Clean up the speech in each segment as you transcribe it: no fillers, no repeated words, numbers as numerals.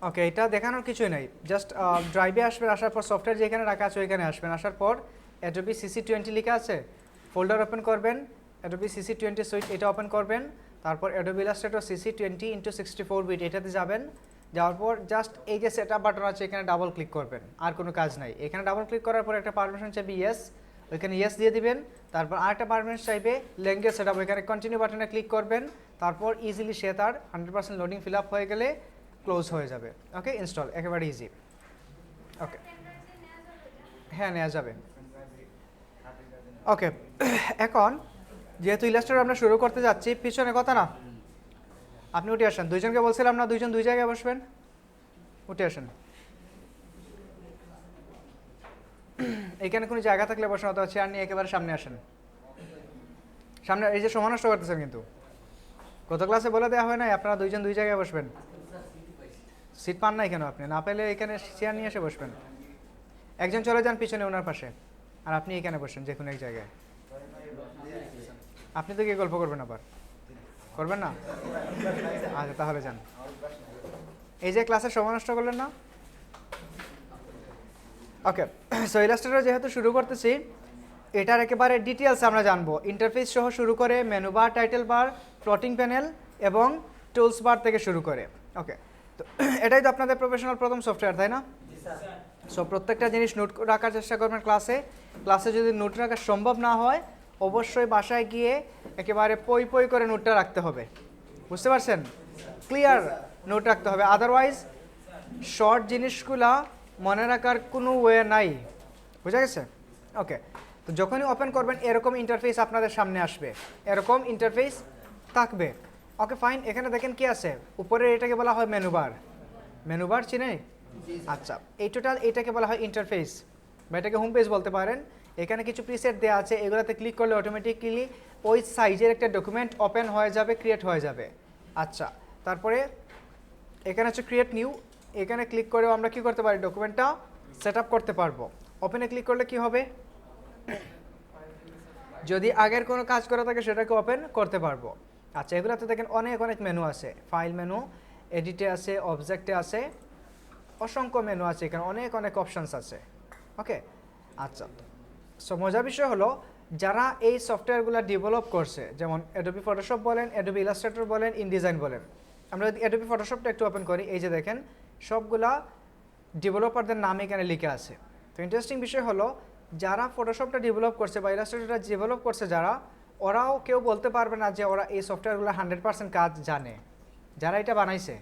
ওকে, এটা দেখানোর কিছুই নাই, জাস্ট ড্রাইভে আসবেন, আসার পর সফটওয়্যার যেখানে রাখা আছে ওইখানে আসবেন, আসার পর অ্যাডোবি CC20 লেখা আছে, ফোল্ডার ওপেন করবেন, অ্যাডোবি CC20 সুইট এটা ওপেন করবেন, তারপর অ্যাডোবি ইলাস্ট্রেটর CC20x64 বিট এটাতে যাবেন, যাওয়ার পর জাস্ট এই যে সেটআপ বাটন আছে এখানে ডাবল ক্লিক করবেন, আর কোনো কাজ নাই। এখানে ডাবল ক্লিক করার পর একটা পারমিশন চাইবে ইয়েস, ওইখানে ইয়েস দিয়ে দিবেন, তারপর আরেকটা পারমিশন চাইবে ল্যাঙ্গুয়েজ সেটআপ, ওইখানে কন্টিনিউ বাটনে ক্লিক করবেন, তারপর ইজিলি সে তার 100% লোডিং ফিল আপ হয়ে গেলে ক্লোজ হয়ে যাবে। ওকে, ইনস্টল একেবারে ইজি। ওকে, হ্যাঁ নেওয়া যাবে। ওকে, এখন যেহেতু ইলাস্ট্রেটর আমরা শুরু করতে যাচ্ছি, পিছনে কথা না, আপনি উঠে আসেন, দুইজনকে বলছিলাম না দুইজন দুই জায়গায় বসবেন, উঠে আসেন। এখানে কোনো জায়গা থাকলে বসেন, অথবা চেয়ার নিয়ে একেবারে সামনে আসেন, সামনে। এই যে সময় নষ্ট করতেছেন কিন্তু, গত ক্লাসে বলে দেওয়া হয় নাই আপনারা দুইজন দুই জায়গায় বসবেন। সিট পান নাই কেন? আপনি না পেলে এখানে চেয়ার নিয়ে এসে বসবেন। একজন চলে যান পিছনে ওনার পাশে, আর আপনি এখানে বসেন যে কোনো এক জায়গায়। আপনি তো গিয়ে গল্প করবেন, আবার করবেন না? আচ্ছা তাহলে যান। এই যে ক্লাসের সময় নষ্ট করলেন না। ওকে, সো ইলাস্ট্রেটর যেহেতু শুরু করতেছি, এটার একেবারে ডিটেলস আমরা জানবো, ইন্টারফেস সহ শুরু করে menu bar, title bar, plotting panel এবং টুলস বার থেকে শুরু করে। ওকে, তো এটাই তো আপনাদের প্রফেশনাল প্রথম সফটওয়্যার, তাই না? সো প্রত্যেকটা জিনিস নোট রাখার চেষ্টা করবেন ক্লাসে। ক্লাসে যদি নোট রাখা সম্ভব না হয়, অবশ্যই বাসায় গিয়ে একেবারে পই পই করে নোটটা রাখতে হবে, বুঝতে পারছেন? ক্লিয়ার নোট রাখতে হবে, আদারওয়াইজ শর্ট জিনিসগুলা মনে রাখার কোনো ওয়ে নাই, বুঝা গেছে? ওকে, তো যখনই ওপেন করবেন এরকম ইন্টারফেস আপনাদের সামনে আসবে, এরকম ইন্টারফেস থাকবে। ওকে ফাইন, এখানে দেখেন কি আছে উপরে, এটাকে বলা হয় মেনু বার। মেনু বার চিনে? আচ্ছা, এই টোটাল এটাকে বলা হয় ইন্টারফেস, বা এটাকে হোম পেজ বলতে পারেন। এখানে কিছু প্রিসেট দেওয়া আছে, এগুলোতে ক্লিক করলে অটোমেটিক্যালি ওই সাইজের একটা ডকুমেন্ট ওপেন হয়ে যাবে, ক্রিয়েট হয়ে যাবে। আচ্ছা, তারপরে এখানে হচ্ছে ক্রিয়েট নিউ, এখানে ক্লিক করেও আমরা কি করতে পারি, ডকুমেন্টটা সেট আপ করতে পারবো। ওপেনে ক্লিক করলে কি হবে, যদি আগের কোনো কাজ করা থাকে সেটাকে ওপেন করতে পারবো। আচ্ছা, এগুলোতে দেখেন অনেক অনেক মেনু আছে, ফাইল মেনু, এডিটে আছে, অবজেক্টে আছে, অসংখ্য মেনু আছে, এখানে অনেক অনেক অপশানস আছে। ওকে, আচ্ছা, সো মজার বিষয় হলো যারা এই সফটওয়্যারগুলো ডেভেলপ করছে, যেমন অ্যাডোবি ফটোশপ বলেন, অ্যাডোবি ইলাস্ট্রেটর বলেন, ইনডিজাইন বলেন। আমরা যদি অ্যাডোবি ফটোশপটা একটু ওপেন করি, এই যে দেখেন সবগুলা ডেভেলপারদের নাম এখানে লিখে আছে। তো ইন্টারেস্টিং বিষয় হলো যারা ফটোশপটা ডেভেলপ করছে বা ইলাস্ট্রেটরটা ডেভেলপ করছে যারা, ওরাও কেউ বলতে পারবে না যে ওরা এই সফটওয়্যারগুলো 100% কাজ জানে, যারা এটা বানাইছে।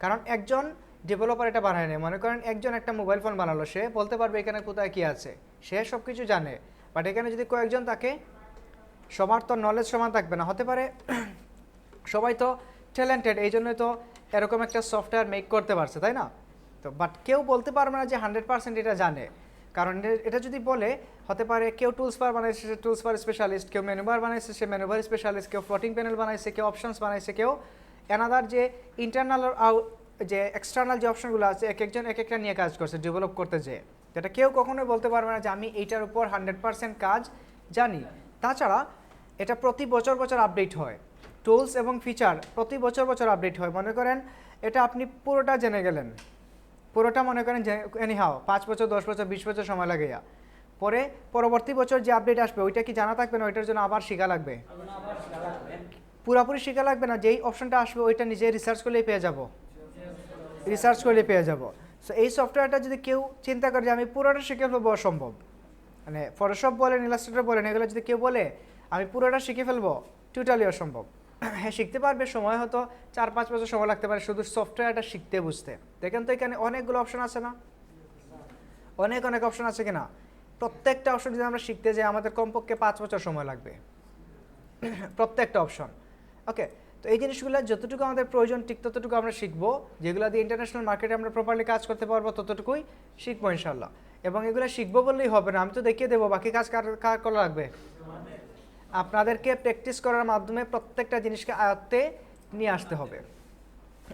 কারণ একজন ডেভেলপার এটা বানায় নেই, মনে করেন একজন একটা মোবাইল ফোন বানালো, সে বলতে পারবে এখানে কোথায় কী আছে, সে সব কিছু জানে। বাট এখানে যদি কয়েকজন থাকে, সবার তো নলেজ সমান থাকবে না, হতে পারে সবাই তো ট্যালেন্টেড, এই জন্যই তো এরকম একটা সফটওয়্যার মেক করতে পারছে, তাই না? তো বাট কেউ বলতে পারবে না যে 100% এটা জানে, কারণ এটা যদি বলে, হতে পারে কেউ টুলস বার বানাইছে, সে টুলস বার স্পেশালিস্ট, কেউ মেনু বার বানাইছে, সে মেনু বার স্পেশালিস্ট, কেউ ফ্লোটিং প্যানেল বানাইছে, কেউ অপশনস বানাইছে, কেউ অ্যানাদার যে ইন্টারনাল যে এক্সটার্নাল যে অপশনগুলো আছে, এক একজন এক একটা নিয়ে কাজ করছে ডেভেলপ করতে যেয়ে। যেটা কেউ কখনোই বলতে পারবে না যে আমি এইটার উপর 100% কাজ জানি। তাছাড়া এটা প্রতি বছর বছর আপডেট হয়, টুলস এবং ফিচার প্রতি বছর বছর আপডেট হয়। মনে করেন এটা আপনি পুরোটা জেনে গেলেন, পুরোটা মনে করেন যে এনিহাও 5 বছর 10 বছর 20 বছর সময় লাগে, পরে পরবর্তী বছর যে আপডেট আসবে ওইটা কি জানা থাকবে না, ওইটার জন্য আবার শেখা লাগবে। পুরোপুরি শেখা লাগবে না, যেই অপশনটা আসবে ওইটা নিজে রিসার্চ করলেই পেয়ে যাব, রিসার্চ করলে পেয়ে যাব। সো এই সফটওয়্যারটা যদি কেউ চিন্তা করে যে আমি পুরোটা শিখে ফেলবো, অসম্ভব। মানে ফটোশপ বলেন, ইলাস্ট্রেটর বলেন, এগুলো যদি কেউ বলে আমি পুরোটা শিখে ফেলবো, টোটালি অসম্ভব। হ্যাঁ, শিখতে পারবে, সময় হয়তো 4-5 বছর সময় লাগতে পারে শুধু সফটওয়্যারটা শিখতে বুঝতে। দেখেন তো এখানে অনেকগুলো অপশন আছে না, অনেক অনেক অপশন আছে কিনা? প্রত্যেকটা অপশন যদি আমরা শিখতে যাই আমাদের কমপক্ষে 5 বছর সময় লাগবে প্রত্যেকটা অপশন। ওকে, তো এই জিনিসগুলো যতটুকু আমাদের প্রয়োজন ঠিক ততটুকু আমরা শিখবো, যেগুলো দিয়ে ইন্টারন্যাশনাল মার্কেটে আমরা প্রপারলি কাজ করতে পারবো ততটুকুই শিখবো ইনশাল্লাহ। এবং এগুলো শিখবো বললেই হবে না, আমি তো দেখিয়ে দেবো, বাকি কাজ কার করা লাগবে? আপনাদেরকে প্র্যাকটিস করার মাধ্যমে প্রত্যেকটা জিনিসকে আয়ত্তে নিয়ে আসতে হবে।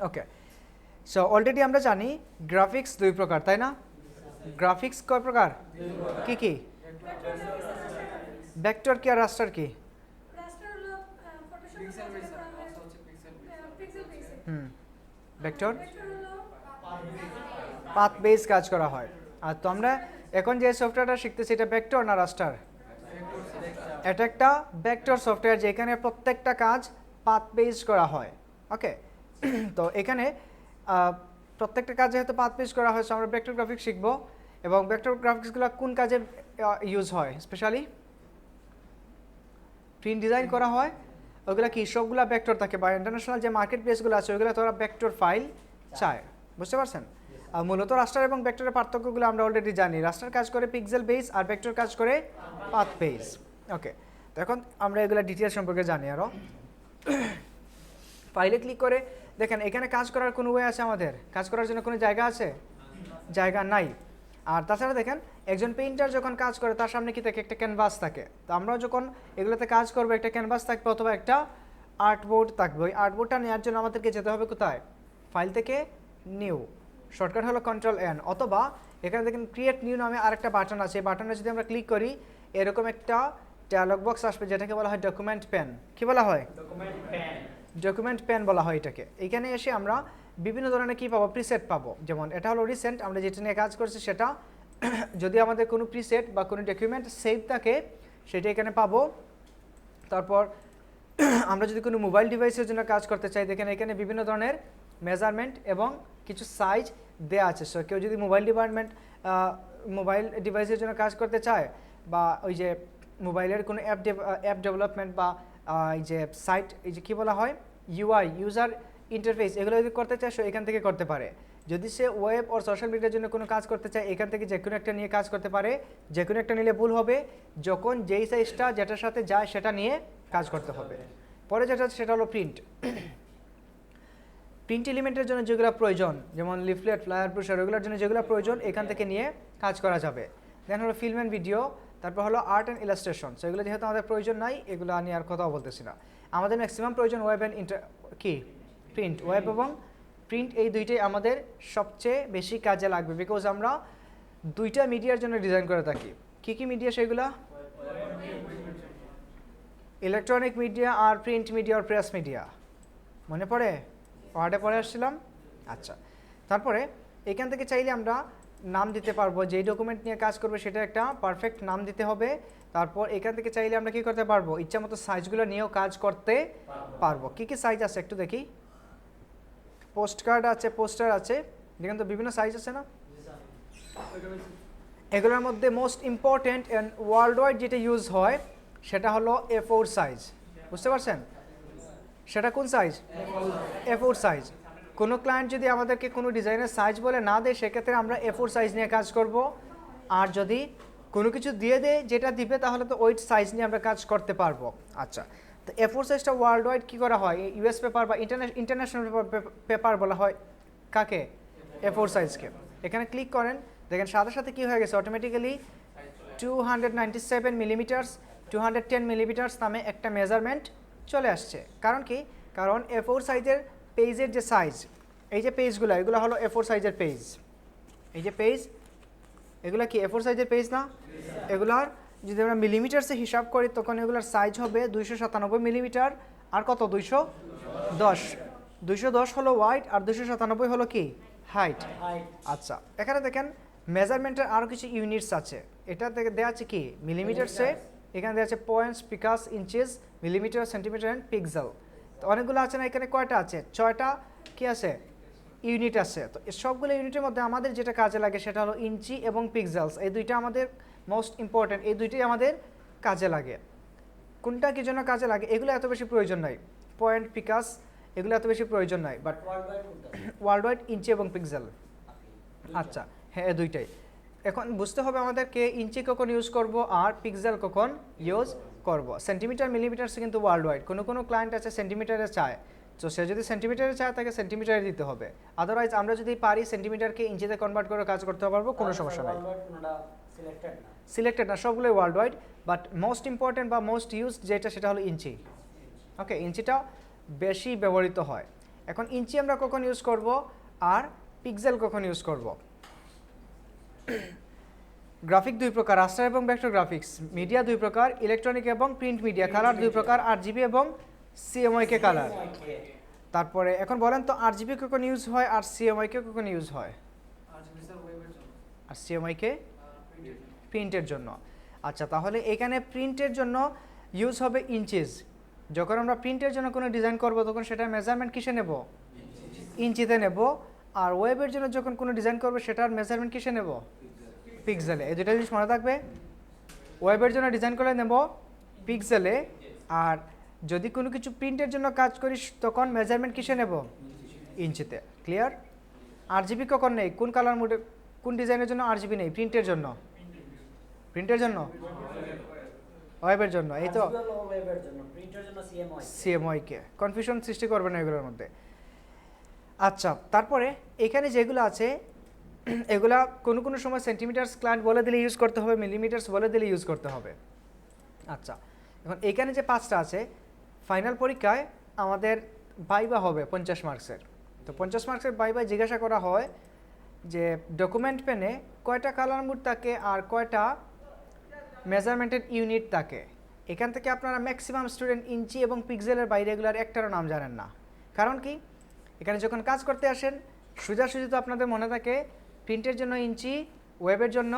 ওকে, সো অলরেডি আমরা জানি গ্রাফিক্স 2 প্রকার, তাই না? গ্রাফিক্স কয় প্রকার, কি কি? ভেক্টর কি আর রাস্টার কি? ভেক্টর পাথ বেস কাজ করা হয়। আর তো আমরা এখন যে সফটওয়্যারটা শিখতেছি এটা ভেক্টর না রাস্টার? এটা একটা ভেক্টর সফটওয়্যার যেখানে প্রত্যেকটা কাজ পাথ বেস করা হয়। ওকে, তো এখানে প্রত্যেকটা কাজ যেহেতু পাথ বেস করা হয়, আমরা ভেক্টর গ্রাফিক্স শিখব। এবং ভেক্টর গ্রাফিক্সগুলো কোন কাজে ইউজ হয়? স্পেশালি প্রিন্ট ডিজাইন করা হয়, ওগুলো কি সবগুলা ভেক্টর থাকে, বা ইন্টারন্যাশনাল যে মার্কেট প্লেসগুলো আছে ওইগুলো তোরা ভেক্টর ফাইল চায়, বুঝতে পারছেন? আর মূলত রাস্টার এবং ভেক্টরের পার্থক্যগুলো আমরা অলরেডি জানি। রাস্টার কাজ করে পিক্সেল বেস আর ভেক্টর কাজ করে পাথ বেস। ওকে, তো এখন আমরা এগুলো ডিটেলস সম্পর্কে জানি আরও। ফাইলে ক্লিক করে দেখেন এখানে কাজ করার কোনো ওয়ে আছে? আমাদের কাজ করার জন্য কোনো জায়গা আছে? জায়গা নাই। আর তাছাড়া দেখেন একজন পেইন্টার যখন কাজ করে তার সামনে কি থাকে? একটা ক্যানভাস থাকে। তো আমরাও যখন এগুলোতে কাজ করবো একটা ক্যানভাস থাকবে অথবা একটা আর্টবোর্ড থাকবে। ওই আর্টবোর্ডটা নেওয়ার জন্য আমাদেরকে যেতে হবে কোথায়? ফাইল থেকে নিউ, শর্টকাট হলো Ctrl+N, অথবা এখানে দেখেন ক্রিয়েট নিউ নামে আরেকটা বাটন আছে। এই বাটনে যদি আমরা ক্লিক করি এরকম একটা ডায়ালগ বক্স আসবে যেটাকে বলা হয় ডকুমেন্ট পেন। কি বলা হয়? ডকুমেন্ট পেন বলা হয় এটাকে। এখানে এসে আমরা বিভিন্ন ধরনের কি পাবো? প্রিসেট পাবো। যেমন এটা হলো রিসেন্ট, আমরা যেটা নিয়ে কাজ করছি সেটা। যদি আমাদের কোনো প্রিসেট বা কোনো ডকুমেন্ট সেভ থাকে সেটা এখানে পাবো। তারপর আমরা যদি কোনো মোবাইল ডিভাইসের জন্য কাজ করতে চাই দেখেন এখানে বিভিন্ন ধরনের মেজারমেন্ট এবং কিছু সাইজ দেওয়া আছে। সো কেউ যদি মোবাইল ডিভাইসের জন্য কাজ করতে চায়, বা ওই যে মোবাইলের কোনো অ্যাপ ডেভেলপমেন্ট বা এই যে সাইট, এই যে কী বলা হয় ইউআই, ইউজার ইন্টারফেস, এগুলো যদি করতে চায় সো এখান থেকে করতে পারে। যদি সে ওয়েব ও সোশ্যাল মিডিয়ার জন্য কোনো কাজ করতে চায় এখান থেকে যে কোনো একটা নিয়ে কাজ করতে পারে। যে কোনো একটা নিলে ভুল হবে, যখন যেই সাইজটা যেটার সাথে যায় সেটা নিয়ে কাজ করতে হবে। পরে যেটা সেটা হলো প্রিন্ট। প্রিন্ট এলিমেন্টের জন্য যেগুলো প্রয়োজন, যেমন লিফলেট, ফ্লায়ার, ব্রোশার, ওগুলোর জন্য যেগুলো প্রয়োজন এখান থেকে নিয়ে কাজ করা যাবে। দেন হলো ফিল্ম অ্যান্ড ভিডিও, তারপর হলো আর্ট অ্যান্ড ইলাস্ট্রেশন। সো এগুলো যেহেতু আমাদের প্রয়োজন নাই এগুলো নিয়ে আর কথাও বলতেছি না। আমাদের ম্যাক্সিমাম প্রয়োজন ওয়েব অ্যান্ড কি প্রিন্ট। ওয়েব এবং প্রিন্ট এই দুইটাই আমাদের সবচেয়ে বেশি কাজে লাগবে, বিকজ আমরা দুইটা মিডিয়ার জন্য ডিজাইন করে থাকি। কী কী মিডিয়া সেগুলো? ইলেকট্রনিক মিডিয়া আর প্রিন্ট মিডিয়া আর প্রেস মিডিয়া। মনে পড়ে? ওয়ার্ডে পড়ে আসছিলাম। আচ্ছা, তারপরে এখান থেকে চাইলে আমরা নাম দিতে পারবো। যেই ডকুমেন্ট নিয়ে কাজ করবে সেটা একটা পারফেক্ট নাম দিতে হবে। তারপর এখান থেকে চাইলে আমরা কি করতে পারবো? ইচ্ছা মতো সাইজগুলো নিয়েও কাজ করতে পারবো। কী কী সাইজ আছে একটু দেখি। পোস্ট কার্ড আছে, পোস্টার আছে, দেখেন তো বিভিন্ন সাইজ আছে না? এগুলোর মধ্যে most important and world wide যেটা ইউজ হয় সেটা হলো A4 সাইজ। বুঝতে পারছেন? সেটা কোন সাইজ? A4 size. কোনো ক্লায়েন্ট যদি আমাদেরকে কোনো ডিজাইনের সাইজ বলে না দেয় সেক্ষেত্রে আমরা A4 সাইজ নিয়ে কাজ করব। আর যদি কোনো কিছু দিয়ে দেয় যেটা দিবে তাহলে তো ওই সাইজ নিয়ে আমরা কাজ করতে পারবো। আচ্ছা, তো A4 সাইজটা ওয়ার্ল্ড ওয়াইড কী করা হয়? ইউএস পেপার বা ইন্টারন্যাশনাল পেপার বলা হয় কাকে? A4 সাইজকে। এখানে ক্লিক করেন, দেখেন সাথে সাথে কী হয়ে গেছে? অটোমেটিক্যালি 297 মিলিমিটার্স 210 মিলিমিটার্স নামে একটা মেজারমেন্ট চলে আসছে। কারণ কি? কারণ A4 সাইজের পেজের যে সাইজ, এই যে পেজগুলো এগুলো হলো A4 সাইজের পেজ। এই যে পেজ এগুলো কি A4 সাইজের পেজ না? এগুলার যদি আমরা মিলিমিটার্সে হিসাব করি তখন এগুলোর সাইজ হবে 297 মিলিমিটার। আর কত? 210 হলো ওয়াইড আর 297 হলো কি হাইট। আচ্ছা, এখানে দেখেন মেজারমেন্টের আরও কিছু ইউনিটস আছে। এটা থেকে দেওয়া আছে কি মিলিমিটারসে, এখানে দেওয়া আছে points, picas, inches, millimetre, centimetre and pixel. তো অনেকগুলো আছে না? এখানে কয়টা আছে? 6টা কি আছে? ইউনিট আছে। তো সবগুলো ইউনিটের মধ্যে আমাদের যেটা কাজে লাগে সেটা হলো ইঞ্চি এবং পিক্সেলস। এই দুইটা আমাদের মোস্ট ইম্পর্টেন্ট, এই দুইটাই আমাদের কাজে লাগে। কোনটা কি জন্য কাজে লাগে এগুলো এত বেশি প্রয়োজন নাই। পয়েন্ট, পিকাস এগুলো এত বেশি প্রয়োজন নাই, বাট ওয়ার্ল্ড ওয়াইড ইঞ্চি এবং পিক্সেল। আচ্ছা, হ্যাঁ এই দুইটাই। এখন বুঝতে হবে আমাদেরকে ইঞ্চি কখন ইউজ করব আর পিক্সেল কখন ইউজ করব। সেন্টিমিটার, মিলিমিটারসে কিন্তু ওয়ার্ল্ড ওয়াইড। কোনো ক্লায়েন্ট আছে সেন্টিমিটারে চায়, তো সে যদি সেন্টিমিটারে চায় তাকে সেন্টিমিটারে দিতে হবে। আদারওয়াইজ আমরা যদি পারি সেন্টিমিটারকে ইঞ্চিতে কনভার্ট করে কাজ করতে পারবো, কোনো সমস্যা নাই। সিলেক্টেড না, সবগুলোই world wide, but most important বা মোস্ট ইউজ যেটা সেটা হলো ইঞ্চি। ওকে, ইঞ্চিটা বেশি ব্যবহৃত হয়। এখন ইঞ্চি আমরা কখন ইউজ করব আর পিক্সেল কখন ইউজ করব? গ্রাফিক দুই প্রকার, রাস্টার এবং ভেক্টর গ্রাফিক্স। মিডিয়া দুই প্রকার, ইলেকট্রনিক এবং প্রিন্ট মিডিয়া। কালার দুই প্রকার, RGB এবং CMYK কালার। তারপরে এখন বলেন তো আরজিবি কখন ইউজ হয় আর সিএমআই কে কখন ইউজ হয়? আর সিএমআই কে প্রিন্টের জন্য। আচ্ছা, তাহলে এখানে প্রিন্টের জন্য ইউজ হবে ইঞ্চিজ। যখন আমরা প্রিন্টের জন্য কোনো ডিজাইন করব তখন সেটার মেজারমেন্ট কিসে নেব? ইঞ্চিতে নেব। আর ওয়েবের জন্য যখন কোনো ডিজাইন করব সেটার মেজারমেন্ট কিসে নেব? পিক্সেলে। এই দুটো জিনিস মনে থাকবে। ওয়েবের জন্য ডিজাইন করে নেব পিক্সেলে, আর যদি কোনো কিছু প্রিন্টের জন্য কাজ করি তখন মেজারমেন্ট কিসে নেব? ইঞ্চিতে। ক্লিয়ার? আরজিবি কখন নেই? কোন কালার মোডে, কোন ডিজাইনের জন্য আরজিবি নেই? প্রিন্টের জন্য। প্রিন্টের জন্য, ওয়েবের জন্য। এই তো সিএমওয়াই কে। কনফিউশন সৃষ্টি করবে না এগুলোর মধ্যে। আচ্ছা, তারপরে এখানে যেগুলো আছে এগুলা কোনো কোনো সময় সেন্টিমিটার্স ক্লায়েন্ট বলে দিলে ইউজ করতে হবে, মিলিমিটার্স বলে দিলে ইউজ করতে হবে। আচ্ছা, এখন এখানে যে 5টা আছে, ফাইনাল পরীক্ষায় আমাদের ভাইবা হবে 50 মার্কসের। তো 50 মার্কসের ভাইবায় জিজ্ঞাসা করা হয় যে ডকুমেন্ট পেনে কয়টা কালার মোড থাকে আর কয়টা মেজারমেন্টের ইউনিট থাকে। এখান থেকে আপনারা ম্যাক্সিমাম স্টুডেন্ট ইঞ্চি এবং পিক্সেলের বাইরে এগুলার একটারও নাম জানেন না। কারণ কি, এখানে যখন কাজ করতে আসেন সোজাসুজি তো আপনাদের মনে থাকে প্রিন্টের জন্য ইঞ্চি, ওয়েবের জন্য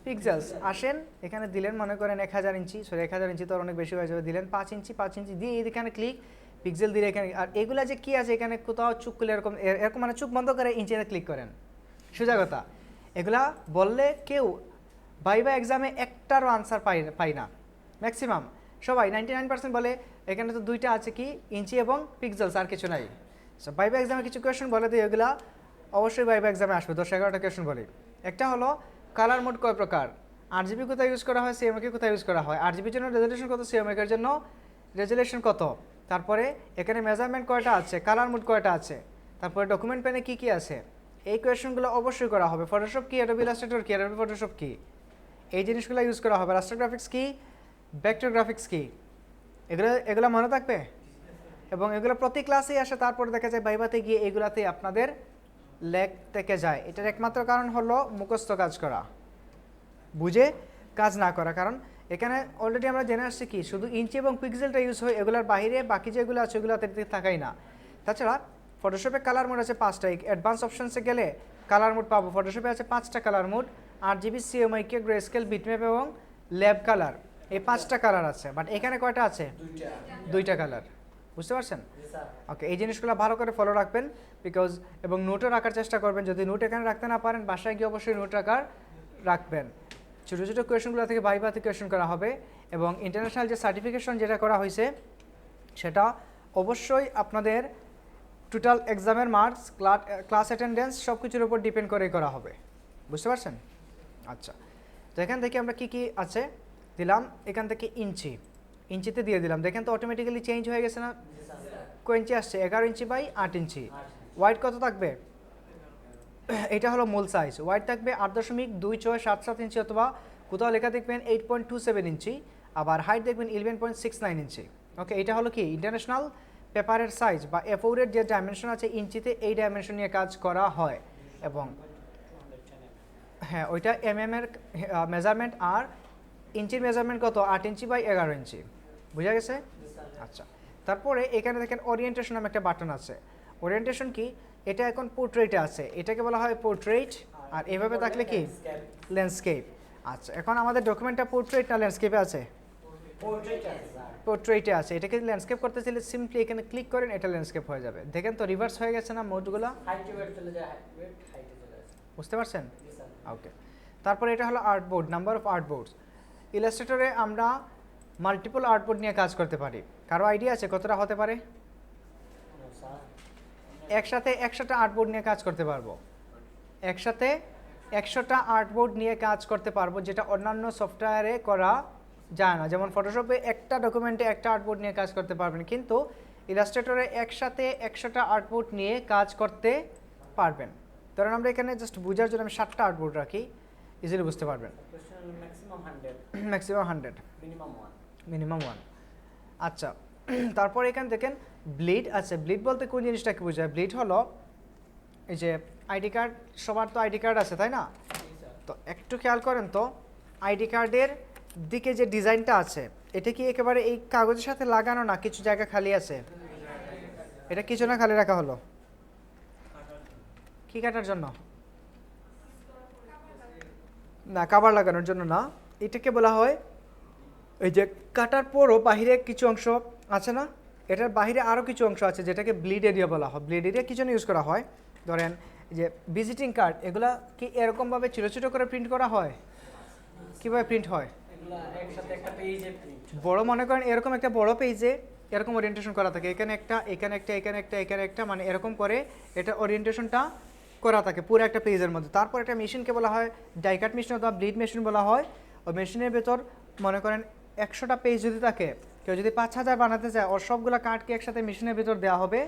পিক্সেলস। আসেন এখানে দিলেন মনে করেন 1000 ইঞ্চি, সরি 1000 ইঞ্চি তো অনেক বেশি হয়ে যাবে, দিলেন 5 ইঞ্চি, 5 ইঞ্চি দিয়ে এখানে ক্লিক, পিক্সেল দিলে এখানে। আর এগুলা যে কী আছে এখানে কোথাও চুপ করলে এরকম এরকম মানে চোখ বন্ধ করে ইঞ্চিতে ক্লিক করেন, সোজা কথা। এগুলা বললে কেউ ভাইবা এক্সামে একটারও আনসার পাই না। ম্যাক্সিমাম সবাই 99% বলে এখানে তো দুইটা আছে, কি ইঞ্চি এবং পিক্সেলস, আর কিছু নাই। ভাইবা এক্সামে কিছু কোয়েশন বলে দিই, এগুলা অবশ্যই ভাইবা এক্সামে আসবে। 10-11টা কোয়েশন বলি। একটা হলো কালার মোড কয় প্রকার, আরজিবি কোথায় ইউজ করা হয়, সিএমএকে কোথায় ইউজ করা হয়, আরজিবির জন্য রেজুলেশন কত, সিএমএকের জন্য রেজুলেশন কত, তারপরে এখানে মেজারমেন্ট কয়টা আছে, কালার মোড কয়টা আছে, তারপরে ডকুমেন্ট পেনে কি কি আছে। এই কোয়েশনগুলো অবশ্যই করা হবে। ফটোশপ কি, অ্যাডোবি ইলাস্ট্রেটর কি, অ্যাডোবি ফটোশপ কি, এই জিনিসগুলো ইউজ করা হবে। রাস্টার গ্রাফিক্স কি, ভেক্টর গ্রাফিক্স কি, এগুলো মনে থাকবে। এবং এগুলো প্রতি ক্লাসেই আসে, তারপরে দেখা যায় ভাইভাতে গিয়ে এগুলাতে আপনাদের লেগ থেকে যায়। এটার একমাত্র কারণ হলো মুখস্থ কাজ করা, বুঝে কাজ না করা। কারণ এখানে অলরেডি আমরা জেনে আসছি কি শুধু ইঞ্চি এবং পিক্সেলটা ইউজ হয়, এগুলোর বাইরে বাকি যেগুলো আছে ওগুলোতে থাকাই না। তাছাড়া ফটোশপে কালার মোড আছে 5টা, অ্যাডভান্স অপশনসে গেলে কালার মোড পাবো। ফটোশপে আছে 5টা colour mode, RGB, সিএমআইকে, grey scale, bitmap এবং ল্যাব কালার। এই 5টা কালার আছে, বাট এখানে কয়টা আছে? 2টা কালার। বুঝতে পারছেন? ওকে, এই জিনিসগুলো ভালো করে ফলো রাখবেন বিকজ, এবং নোটও রাখার চেষ্টা করবেন। যদি নোট এখানে রাখতে না পারেন বাসায় গিয়ে অবশ্যই নোট রাখবেন। ছোটো ছোটো কোয়েশনগুলো থেকে ভাইভাতে কোয়েশন করা হবে। এবং ইন্টারন্যাশনাল যে সার্টিফিকেশন যেটা করা হয়েছে সেটা অবশ্যই আপনাদের টোটাল এক্সামের মার্কস, ক্লাস অ্যাটেন্ডেন্স সব কিছুর উপর ডিপেন্ড করে করা হবে। বুঝতে পারছেন? আচ্ছা, তো এখান থেকে আমরা কি কি আছে দিলাম, এখান থেকে ইঞ্চিতে দিয়ে দিলাম। দেখেন তো অটোমেটিক্যালি চেঞ্জ হয়ে গেছে না? কয় ইঞ্চি আসছে? 11 ইঞ্চি বাই 8 ইঞ্চি। ওয়াইড কত থাকবে? এটা হলো মূল সাইজ। ওয়াইড থাকবে 8.2677 ইঞ্চি, অথবা কোথাও লেখা দেখবেন 8.27 ইঞ্চি, আবার হাইট দেখবেন 11.69 ইঞ্চি। ওকে, এটা হলো কি ইন্টারন্যাশনাল পেপারের সাইজ বা A4 এর যে ডাইমেনশন আছে ইঞ্চিতে, এই ডাইমেনশন নিয়ে কাজ করা হয়। এবং হ্যাঁ, ওইটা mm এর মেজারমেন্ট, আর ইঞ্চির মেজারমেন্ট কত? 8 ইঞ্চি বাই 11 ইঞ্চি। বুঝা গেছে? আচ্ছা, তারপরে এখানে দেখেন ওরিয়েন্টেশন নামে একটা বাটন আছে। ওরিয়েন্টেশন কি? এটা এখন পোর্ট্রেটে আছে, এটাকে বলা হয় পোর্ট্রেট। আর এভাবে থাকলে কি? ল্যান্ডস্কেপ। আচ্ছা, এখন আমাদের ডকুমেন্টটা পোর্ট্রেট না ল্যান্ডস্কেপে আছে? পোর্ট্রেটে আছে। এটাকে ল্যান্ডস্কেপ করতে চাইলে সিম্পলি এখানে ক্লিক করেন, এটা ল্যান্ডস্কেপ হয়ে যাবে। দেখেন তো রিভার্স হয়ে গেছে না মোডগুলো? বুঝতে পারছেন? ওকে, তারপরে এটা হলো আর্টবোর্ড, নাম্বার অফ আর্টবোর্ডস। ইলাস্ট্রেটরে আমরা মাল্টিপল আর্টবোর্ড নিয়ে কাজ করতে পারি। কারো আইডিয়া আছে কতটা হতে পারে? একসাথে 100টা আর্টবোর্ড নিয়ে কাজ করতে পারবো। একসাথে 100টা আর্টবোর্ড নিয়ে কাজ করতে পারবো, যেটা অন্যান্য সফটওয়্যারে করা যায় না। যেমন ফটোশপে একটা ডকুমেন্টে একটা আর্টবোর্ড নিয়ে কাজ করতে পারবেন, কিন্তু ইলাস্ট্রেটরে একসাথে 100টা আর্টবোর্ড নিয়ে কাজ করতে পারবেন। ধরেন আমরা এখানে জাস্ট বোঝার জন্য আমি 7টা আর্টবোর্ড রাখি, ইজিলি বুঝতে পারবেন। Maximum 100, minimum 1। আচ্ছা, তারপর এখানে দেখেন ব্লিড আছে। ব্লিড বলতে কোন জিনিসটাকে বোঝায়? ব্লিড হলো এই যে আইডি কার্ড, সবার তো আইডি কার্ড আছে তাই না? তো একটু খেয়াল করেন তো, আইডি কার্ডের দিকে যে ডিজাইনটা আছে এটা কি একেবারে এই কাগজের সাথে লাগানো না, কিছু জায়গা খালি আছে? এটা কি জন্য খালি রাখা হলো? কি কাটার জন্য? না, কাভার লাগানোর জন্য না। এটাকে বলা হয় এই যে কাটার পরও বাহিরে কিছু অংশ আছে না, এটার বাহিরে আরও কিছু অংশ আছে যেটাকে ব্লিড এরিয়া বলা হয়। ব্লিড এরিয়া কি জন্য ইউজ করা হয়? ধরেন যে ভিজিটিং কার্ড, এগুলা কি এরকমভাবে ছোটো ছোটো করে প্রিন্ট করা হয়? কীভাবে প্রিন্ট হয়? বড় মনে করেন এরকম একটা বড় পেজে এরকম ওরিয়েন্টেশন করা থাকে, এখানে একটা, এখানে একটা, এখানে একটা, এখানে একটা, মানে এরকম করে এটা ওরিয়েন্টেশনটা করা থাকে পুরো একটা পেজের মধ্যে। তারপর একটা মেশিনকে বলা হয় ডাইকাট মেশিন অথবা ব্লিড মেশিন বলা হয়। ওই মেশিনের ভেতর মনে করেন 100টা পেজ যদি থাকে, কেউ যদি 5000 বানাতে চায়, ওর সবগুলো কার্ডকে একসাথে মেশিনের ভেতর দেওয়া হবে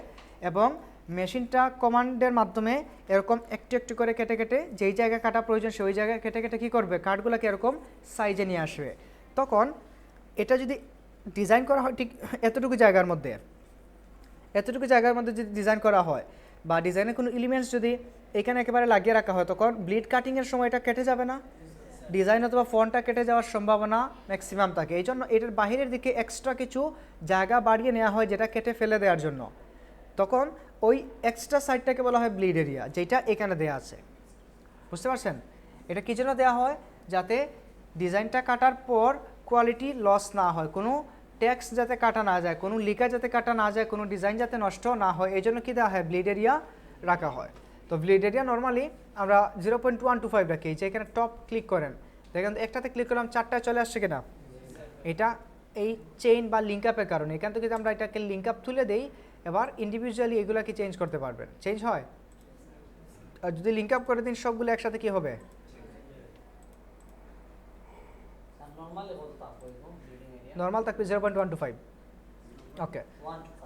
এবং মেশিনটা কমান্ডের মাধ্যমে এরকম একটু একটু করে কেটে কেটে যেই জায়গায় কাটা প্রয়োজন সেই জায়গায় কেটে কেটে কী করবে, কার্ডগুলোকে এরকম সাইজে নিয়ে আসবে। তখন এটা যদি ডিজাইন করা হয় ঠিক এতটুকু জায়গার মধ্যে যদি ডিজাইন করা হয় বা ডিজাইনের কোনো এলিমেন্টস যদি এখানে একেবারে লাগিয়ে রাখা হয়, তখন ব্লিড কাটিংয়ের সময় এটা কেটে যাবে না, ডিজাইন অথবা ফন্টটা কেটে যাওয়ার সম্ভাবনা ম্যাক্সিমাম থাকে। এই জন্য এটার বাহিরের দিকে এক্সট্রা কিছু জায়গা বাড়িয়ে নেওয়া হয় যেটা কেটে ফেলে দেওয়ার জন্য। তখন ওই এক্সট্রা সাইডটাকে বলা হয় ব্লিড এরিয়া, যেটা এখানে দেওয়া আছে। বুঝতে পারছেন? এটা কী জন্য দেওয়া হয়? যাতে ডিজাইনটা কাটার পর কোয়ালিটি লস না হয়, কোনো টেক্সট যাতে কাটা না যায়, কোনো লিখা যাতে কাটা না যায়, কোনো ডিজাইন যাতে নষ্ট না হয়, এই জন্য কী দেওয়া হয়, ব্লিড এরিয়া রাখা হয়। তো ব্লিড এরিয়া নর্মালি আমরা 0.125 রাখি। যে এখানে টপ ক্লিক করেন, দেখেন একটাতে ক্লিক করলাম 4টায় চলে আসছে কিনা, এটা এই চেইন বা লিঙ্ক আপের কারণে। এখান থেকে যদি আমরা এটাকে লিঙ্ক আপ তুলে দেই, এবার ইন্ডিভিজুয়ালি এগুলোকে চেঞ্জ করতে পারবেন, চেঞ্জ হয়। আর যদি লিঙ্ক আপ করে দিন সবগুলো একসাথে কি হবে? নর্মাল থাকবে 0.125। ওকে,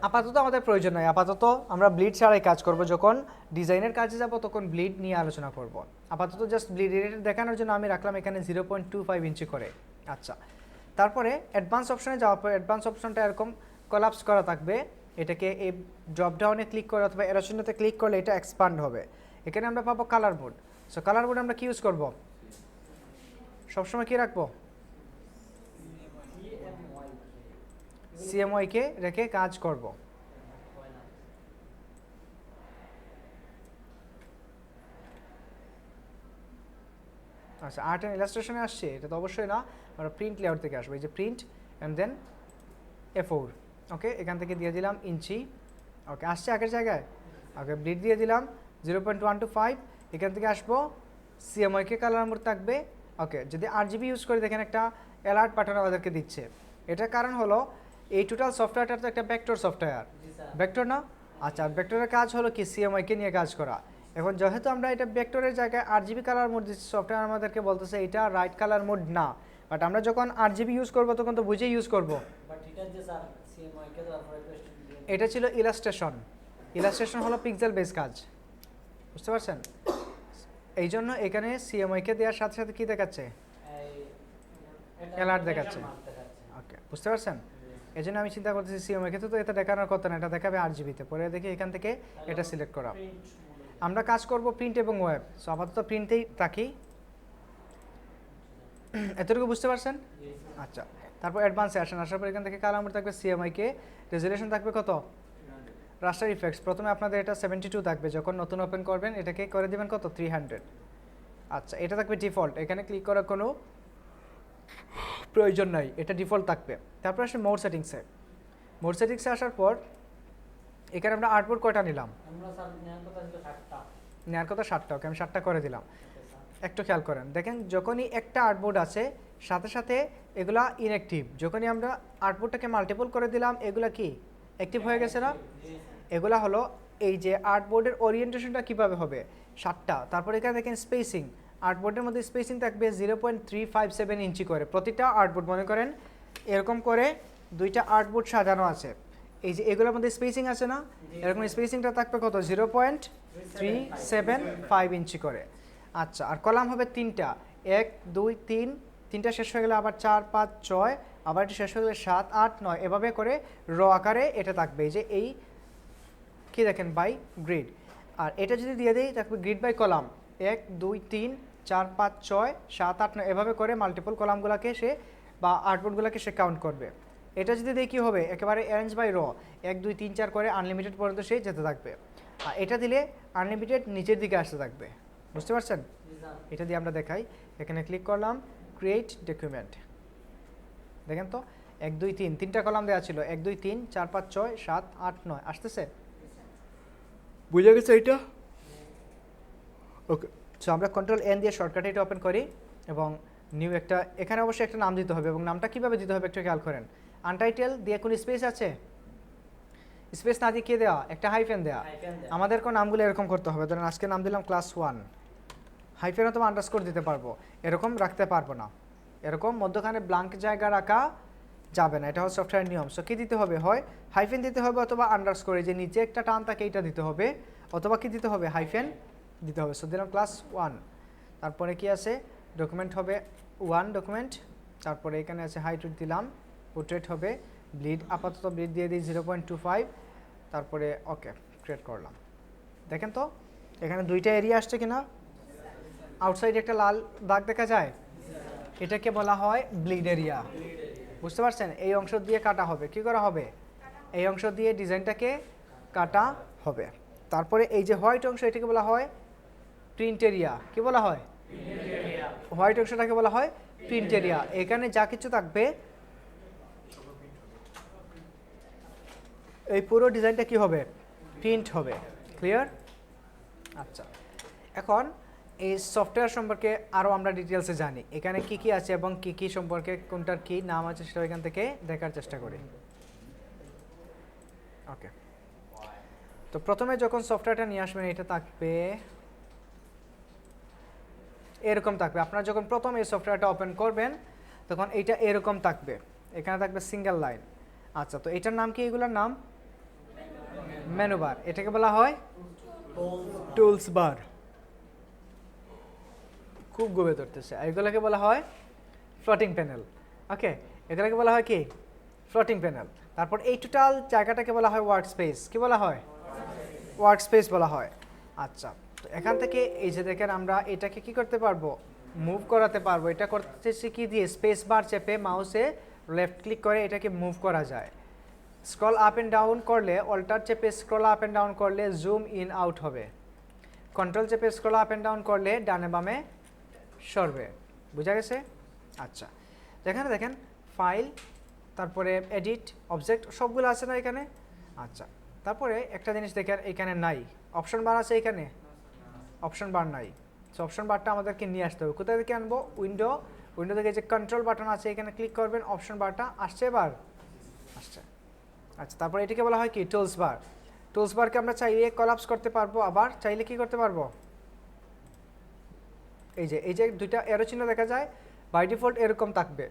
আপাতত আমাদের প্রয়োজন নয়, আপাতত আমরা ব্লিড ছাড়াই কাজ করব। যখন ডিজাইনের কাজে যাব তখন ব্লিড নিয়ে আলোচনা করব। আপাতত জাস্ট ব্লিড রেট দেখানোর জন্য আমি রাখলাম এখানে 0.25 ইঞ্চি করে। আচ্ছা, তারপরে অ্যাডভান্স অপশনে যাওয়ার পর অ্যাডভান্স অপশনটা এরকম কলাপস করা থাকবে। এটাকে এই ড্রপ ডাউনে ক্লিক করে অথবা এরোশনতে ক্লিক করলে এটা এক্সপান্ড হবে। এখানে আমরা পাবো colour mode. So colour mode আমরা কি ইউজ করব? সবসময় কি রাখবো? CMY কে রেখে কাজ করব। আচ্ছা, আর্ট অ্যান্ড ইলাস্ট্রেশনে আসছে, এটা তো অবশ্যই না, আমরা প্রিন্ট লেআউট থেকে আসবো। এই যে প্রিন্ট অ্যান্ড দেন A4। ওকে, এখান থেকে দিয়ে দিলাম ইঞ্চি। ওকে, আসছে আগের জায়গায়। ওকে, ব্লিড দিয়ে দিলাম 0.125। এখান থেকে আসবো CMY কে কালার মোড থাকবে। ওকে, যদি RGB ইউজ করে দেখেন একটা অ্যালার্ট বাটন আমাদেরকে দিচ্ছে। এটার কারণ হলো এই টোটাল সফটওয়্যারটা তো একটা ভেক্টর সফটওয়্যার, ভেক্টর না? আচ্ছা, ভেক্টরের কাজ হলো কি CMY কে নিয়ে কাজ করা। এখন যেহেতু আমরা এটা ভেক্টরের জায়গায় RGB কালার মোড দিচ্ছি, সফটওয়্যার আমাদেরকে বলতেছে এটা রাইট কালার মোড না। বাট আমরা যখন RGB ইউজ করব তখন তো বুঝে ইউজ করব। এটা ছিল ইলাস্ট্রেশন। ইলাস্ট্রেশন হলো পিক্সেল বেস কাজ, বুঝতে পারছেন? এই জন্য এখানে CMY কে দেওয়ার সাথে সাথে কি দেখাচ্ছে? অ্যালার্ট দেখাচ্ছে। ওকে, বুঝতে পারছেন? এই জন্য আমি চিন্তা করতেছি CMY কে তো এটা দেখানোর কথা না, এটা দেখাবে RGB-তে। পরে দেখি এখান থেকে এটা সিলেক্ট করা। আমরা কাজ করব প্রিন্ট এবং ওয়েব। সো আপাতত প্রিন্টেই থাকি। এতটুকু বুঝতে পারছেন? আচ্ছা, তারপর অ্যাডভান্সে আসেন। আসার পর এখান থেকে কালার মোড থাকবে CMY কে, রেজুলেশন থাকবে কত? রাস্টার ইফেক্টস প্রথমে আপনাদের এটা 72 থাকবে, যখন নতুন ওপেন করবেন এটাকে করে দেবেন কত? 300। আচ্ছা, এটা থাকবে ডিফল্ট, এখানে ক্লিক করার কোনো প্রয়োজন নাই, এটা ডিফল্ট থাকবে। তারপর আসে মোড সেটিংসে। মোড সেটিংসে আসার পর এখানে আমরা আর্টবোর্ড কয়টা নিলাম? নেওয়ার কথা 7টা। ওকে, আমি 7টা করে দিলাম। একটু খেয়াল করেন, দেখেন যখনই একটা আর্টবোর্ড আছে সাথে সাথে এগুলা ইনঅ্যাক্টিভ। যখনই আমরা আর্টবোর্ডটাকে মাল্টিপল করে দিলাম এগুলা কি অ্যাক্টিভ হয়ে গেছে না? এগুলা হলো এই যে আর্টবোর্ডের ওরিয়েন্টেশনটা কীভাবে হবে, 7টা। তারপর এখানে দেখেন স্পেসিং, আর্টবোর্ডের মধ্যে স্পেসিং থাকবে 0.357 ইঞ্চি করে প্রতিটা আর্টবোর্ড। মনে করেন এরকম করে 2টা আর্টবোর্ড সাজানো আছে, এই যে এগুলোর মধ্যে স্পেসিং আছে না, এরকম স্পেসিংটা থাকবে কত? 0.375 ইঞ্চি করে। আচ্ছা, আর কলাম হবে 3টা, 1 2 3, 3টা শেষ হয়ে গেলে আবার 4 5 6, আবার এটা শেষ হয়ে গেলে 7 8 9, এভাবে করে র আকারে এটা থাকবে। এই যে এই কি দেখেন বাই গ্রিড। আর এটা যদি দিয়ে দেই থাকবে গ্রিড বাই কলাম, 1 2 3 4 5 6 7 8 9, এভাবে করে মাল্টিপল কলামগুলোকে সে বা আর্টবোর্ডগুলোকে সে কাউন্ট করবে। এটা যদি দেখি কি হবে, একেবারে অ্যারেঞ্জ বাই র 1 2 3 4 করে আনলিমিটেড পর্যন্ত সেই যেতে থাকবে। আর এটা দিলে আনলিমিটেড নিচের দিকে আসতে থাকবে। বুঝতে পারছেন? এটা দিয়ে আমরা দেখাই। এখানে ক্লিক করলাম ক্রিয়েট ডকুমেন্ট, দেখেন তো 1 2 3 তিনটা কলাম দেওয়া ছিল, 1 2 3 4 5 6 7 8 9 আসতেছে। বুঝে গেছে এটা? ওকে, সো আমরা কন্ট্রোল এন দিয়ে শর্টকাটে এটা ওপেন করি এবং নিউ একটা, এখানে অবশ্যই একটা নাম দিতে হবে এবং নামটা কিভাবে দিতে হবে একটু খেয়াল করেন। আনটাইটেল দিয়ে কোনো স্পেস আছে? স্পেস না দিয়ে কে দেওয়া? একটা হাইফেন দেওয়া। আমাদের কোন নামগুলো এরকম করতে হবে, ধরেন আজকে নাম দিলাম ক্লাস 1, হাইফেন অথবা আন্ডারস্কোর দিতে পারবো, এরকম রাখতে পারবো না। এরকম মধ্যখানে ব্ল্যাঙ্ক জায়গা রাখা যাবে না, এটা হচ্ছে সফটওয়্যার নিয়ম। সো কি দিতে হবে, হয় হাইফেন দিতে হবে অথবা আন্ডারস্কোরে যে নিচে একটা টান থাকে এইটা দিতে হবে, অথবা কি দিতে হবে, হাইফেন দিতে হবে। সো দিলাম ক্লাস 1, তারপরে কি আছে, ডকুমেন্ট হবে 1 ডকুমেন্ট, তারপরে এখানে আছে হাইট দিলাম, পোর্ট্রেট হবে, ব্লিড আপাতত ব্লিড দিয়ে দিই 0.25, তারপরে ওকে ক্রিয়েট করলাম। দেখেন তো এখানে দুইটা এরিয়া আসছে কিনা, আউটসাইডে একটা লাল দাগ দেখা যায়, এটাকে বলা হয় ব্লিড এরিয়া। বুঝতে পারছেন? এই অংশ দিয়ে কাটা হবে, কি করা হবে, এই অংশ দিয়ে ডিজাইনটাকে কাটা হবে। তারপরে এই যে হোয়াইট অংশ, এটাকে বলা হয় প্রিন্ট এরিয়া। কি বলা হয়? হোয়াইট অংশটাকে বলা হয় প্রিন্ট এরিয়া। এখানে যা কিছু থাকবে এই পুরো ডিজাইনটা কি হবে, প্রিন্ট হবে। ক্লিয়ার? আচ্ছা, এখন এই সফটওয়্যার সম্পর্কে আরও আমরা ডিটেলসে জানি, এখানে কি কি আছে এবং কি কি সম্পর্কে কোনটার কি নাম আছে সেটা এখান থেকে দেখার চেষ্টা করি। ওকে, তো প্রথমে যখন সফটওয়্যারটা নিয়ে আসবেন এটা থাকবে এরকম থাকবে। আপনারা যখন প্রথম এই সফটওয়্যারটা ওপেন করবেন তখন এইটা এরকম থাকবে, এখানে থাকবে সিঙ্গেল লাইন। আচ্ছা, তো এটার নাম কি, এগুলোর নাম মেনু বার, এটাকে বলা হয় টুলস বার। খুব গভীর ধরতেছে। এগুলোকে বলা হয় ফ্লোটিং প্যানেল। ওকে, এগুলোকে বলা হয় কি, ফ্লোটিং প্যানেল। তারপর এই টোটাল জায়গাটাকে বলা হয় ওয়ার্ক স্পেস। কি বলা হয়? ওয়ার্ক স্পেস বলা হয়। আচ্ছা, তো এখান থেকে এই যে দেখেন আমরা এটাকে কি করতে পারবো, মুভ করাতে পারবো। এটা করতেছি কি দিয়ে, স্পেস বার চেপে মাউসে লেফট ক্লিক করে এটাকে মুভ করা যায়। স্ক্রল আপ অ্যান্ড ডাউন করলে, অল্টার চেপে স্ক্রল আপ অ্যান্ড ডাউন করলে জুম ইন আউট হবে। কন্ট্রোল চেপে স্ক্রল আপ অ্যান্ড ডাউন করলে ডানে বামে সরবে। বুঝা গেছে? আচ্ছা, এখানে দেখেন ফাইল, তারপরে এডিট, অবজেক্ট সবগুলো আছে না এখানে। আচ্ছা, তারপরে একটা জিনিস দেখেন এখানে নাই, অপশন বার আছে এখানে, অপশন বার নাই। সো অপশন বারটা আমাদেরকে নিয়ে আসতে হবে। কোথায় থেকে আনবো, উইন্ডো, উইন্ডো থেকে যে কন্ট্রোল বাটন আছে এখানে ক্লিক করবেন, অপশন বারটা আসছে, এবার আসছে। আচ্ছা, তারপরে এটাকে বলা হয় কি, টুলস বার। টুলস বারকে আমরা চাইলে কলাপস করতে পারবো, আবার চাইলে কি করতে পারবো, এই যে দুইটা এরো চিহ্ন দেখা যায়, বাই ডিফল্ট এরকম থাকবে।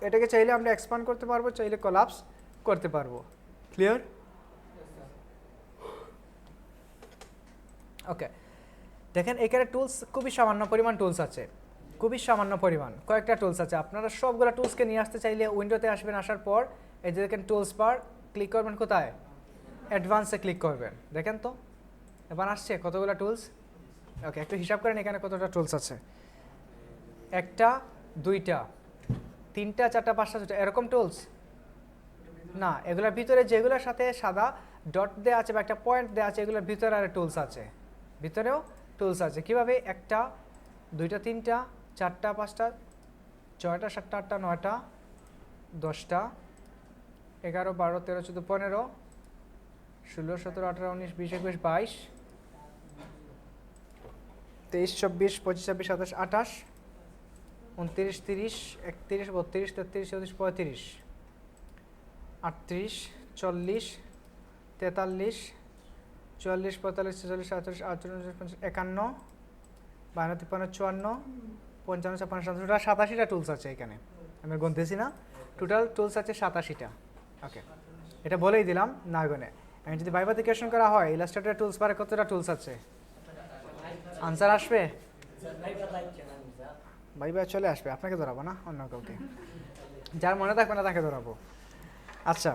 এটাকে চাইলে আমরা এক্সপ্যান্ড করতে পারবো, চাইলে কলাপস করতে পারবো। ক্লিয়ার? ওকে, দেখেন এখানে টুলস খুবই সামান্য পরিমাণ টুলস আছে, খুবই সামান্য পরিমাণ, কয়েকটা টুলস আছে। আপনারা সবগুলো টুলসকে নিয়ে আসতে চাইলে উইন্ডোতে আসবেন, আসার পর এই যে দেখেন টুলস বার, ক্লিক করবেন কোথায়, অ্যাডভান্সে ক্লিক করবেন। দেখেন তো এবার আসছে কতগুলো টুলস। ওকে, একটু হিসাব করেন এখানে কতটা টুলস আছে, একটা, দুইটা, তিনটা, চারটা, পাঁচটা, ছয়টা, এরকম টুলস না। এগুলোর ভিতরে যেগুলোর সাথে সাদা ডট দেওয়া আছে বা একটা পয়েন্ট দেওয়া আছে, এগুলোর ভিতরে আর টুলস আছে, ভিতরেও টুলস আছে। কিভাবে, একটা, দুইটা, তিনটা, চারটা, পাঁচটা, ছয়টা, সাতটা, আটটা, নয়টা, 10টা, 11, 12, 13, 14, 15, 16, 17, 18, 19, 20, 21, 22, 23, 24, 25, 26, 27, 28, 29, 30, 31, 32, 33, 34, 35, 38, 40, 43, 44, 45, 46, 47, 48, 49, 50, 51, 52, 53, 54, 55, 56, টোটাল 87টা টুলস আছে এখানে। আমি গুনতেছি না, টোটাল টুলস আছে 87টা। ওকে, এটা বলেই দিলাম না গুনে। আমি যদি ভাইভাতে কোয়েশ্চেন করা হয় ইলাস্ট্রেটর টুলস বারে কতটা টুলস আছে, আনসার আসবে, ভাইবা চলে আসবে, আপনাকে ধরাবো না অন্য কাউকে, যার মনে থাকবে না তাকে ধরাবো। আচ্ছা,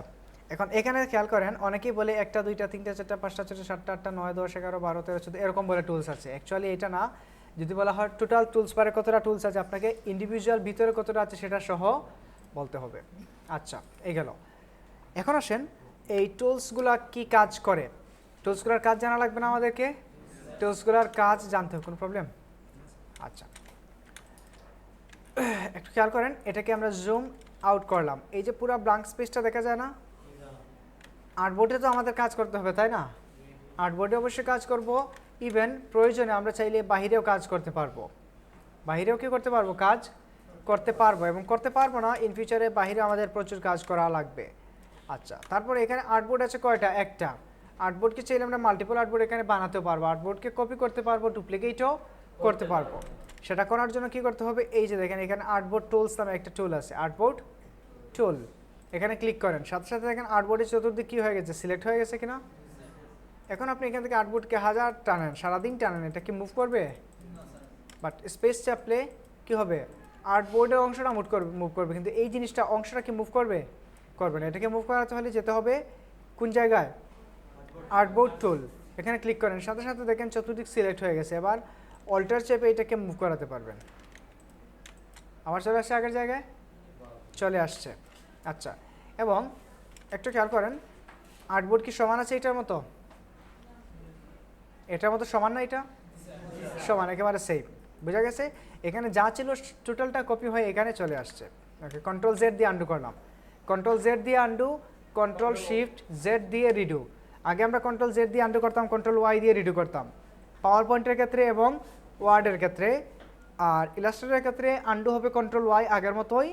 এখন এখানে খেয়াল করেন, অনেকেই বলে একটা, দুইটা, তিনটা, চারটা, পাঁচটা, ছয়টা, সাতটা, আটটা, 9, 10, 11, 12, 13, 14 এরকম বলে টুলস আছে। অ্যাকচুয়ালি এটা না, যদি বলা হয় টোটাল টুলস বারে কতটা টুলস আছে, আপনাকে ইন্ডিভিজুয়াল ভিতরে কতটা আছে সেটা সহ বলতে হবে। আচ্ছা, এই গেল। এখন আসেন এই টুলসগুলা কি কাজ করে। টুলসগুলোর কাজ জানা লাগবে না আমাদেরকে? টুলসগুলোর কাজ জানতে হবে, কোনো প্রবলেম? আচ্ছা, একটু খেয়াল করেন, এটাকে আমরা জুম আউট করলাম, এই যে পুরো ব্ল্যাঙ্ক স্পেসটা দেখা যায় না? আর্টবোর্ডে তো আমাদের কাজ করতে হবে, তাই না? আর্টবোর্ডে অবশ্যই কাজ করব, ইভেন প্রয়োজনে আমরা চাইলে বাহিরেও কাজ করতে পারবো। বাহিরেও কি করতে পারবো? কাজ করতে পারবো, এবং করতে পারবো না ইন ফিউচারে, বাহিরে আমাদের প্রচুর কাজ করা লাগবে। আচ্ছা, তারপরে এখানে আর্টবোর্ড আছে কয়টা? একটা। আর্টবোর্ডকে চাইলে আমরা মাল্টিপল আর্টবোর্ড এখানে বানাতেও পারবো, আর্টবোর্ডকে কপি করতে পারবো, ডুপ্লিকেটও করতে পারবো। সেটা করার জন্য কি করতে হবে? এই যে দেখেন এখানে আর্টবোর্ড টুলস নামে একটা টুল আছে, আর্টবোর্ড টুল। এখানে ক্লিক করেন, সাথে সাথে দেখেন আর্টবোর্ডের চতুর্দিক কী হয়ে গেছে? সিলেক্ট হয়ে গেছে কিনা? এখন আপনি এখান থেকে আর্টবোর্ডকে হাজার টানেন, সারাদিন টানেন, এটা কি মুভ করবে? বাট স্পেস চাপলে কি হবে? আর্টবোর্ডের অংশটা মুভ করবে, কিন্তু এই জিনিসটা অংশটা কি মুভ করবে? করবে না। এটাকে মুভ করাতে হলে যেতে হবে কোন জায়গায়? আর্টবোর্ড টুল। এখানে ক্লিক করেন, সাথে সাথে দেখেন চতুর্দিক সিলেক্ট হয়ে গেছে। এবার অল্টার চেপে এটাকে মুভ করাতে পারবেন। আবার চলে আসছে আগের জায়গায়, চলে আসছে। আচ্ছা, এবং একটু খেয়াল করেন, আর্টবোর্ড কি সমান আছে এটার মতো? এটার মতো সমান না? এটা সমান, একেবারে সেম। বোঝা গেছে? এখানে যা ছিল টোটালটা কপি হয়ে এখানে চলে আসছে। ওকে, কন্ট্রোল জেড দিয়ে আন্ডু করলাম, কন্ট্রোল জেড দিয়ে আন্ডু, কন্ট্রোল শিফট জেড দিয়ে রিডু। আগে আমরা কন্ট্রোল জেড দিয়ে আন্ডু করতাম, কন্ট্রোল ওয়াই দিয়ে রিডু করতাম পাওয়ার পয়েন্টের ক্ষেত্রে এবং ওয়ার্ডের ক্ষেত্রে। আর ইলাস্ট্রেটরের ক্ষেত্রে আন্ডু হবে কন্ট্রোল ওয়াই আগের মতোই,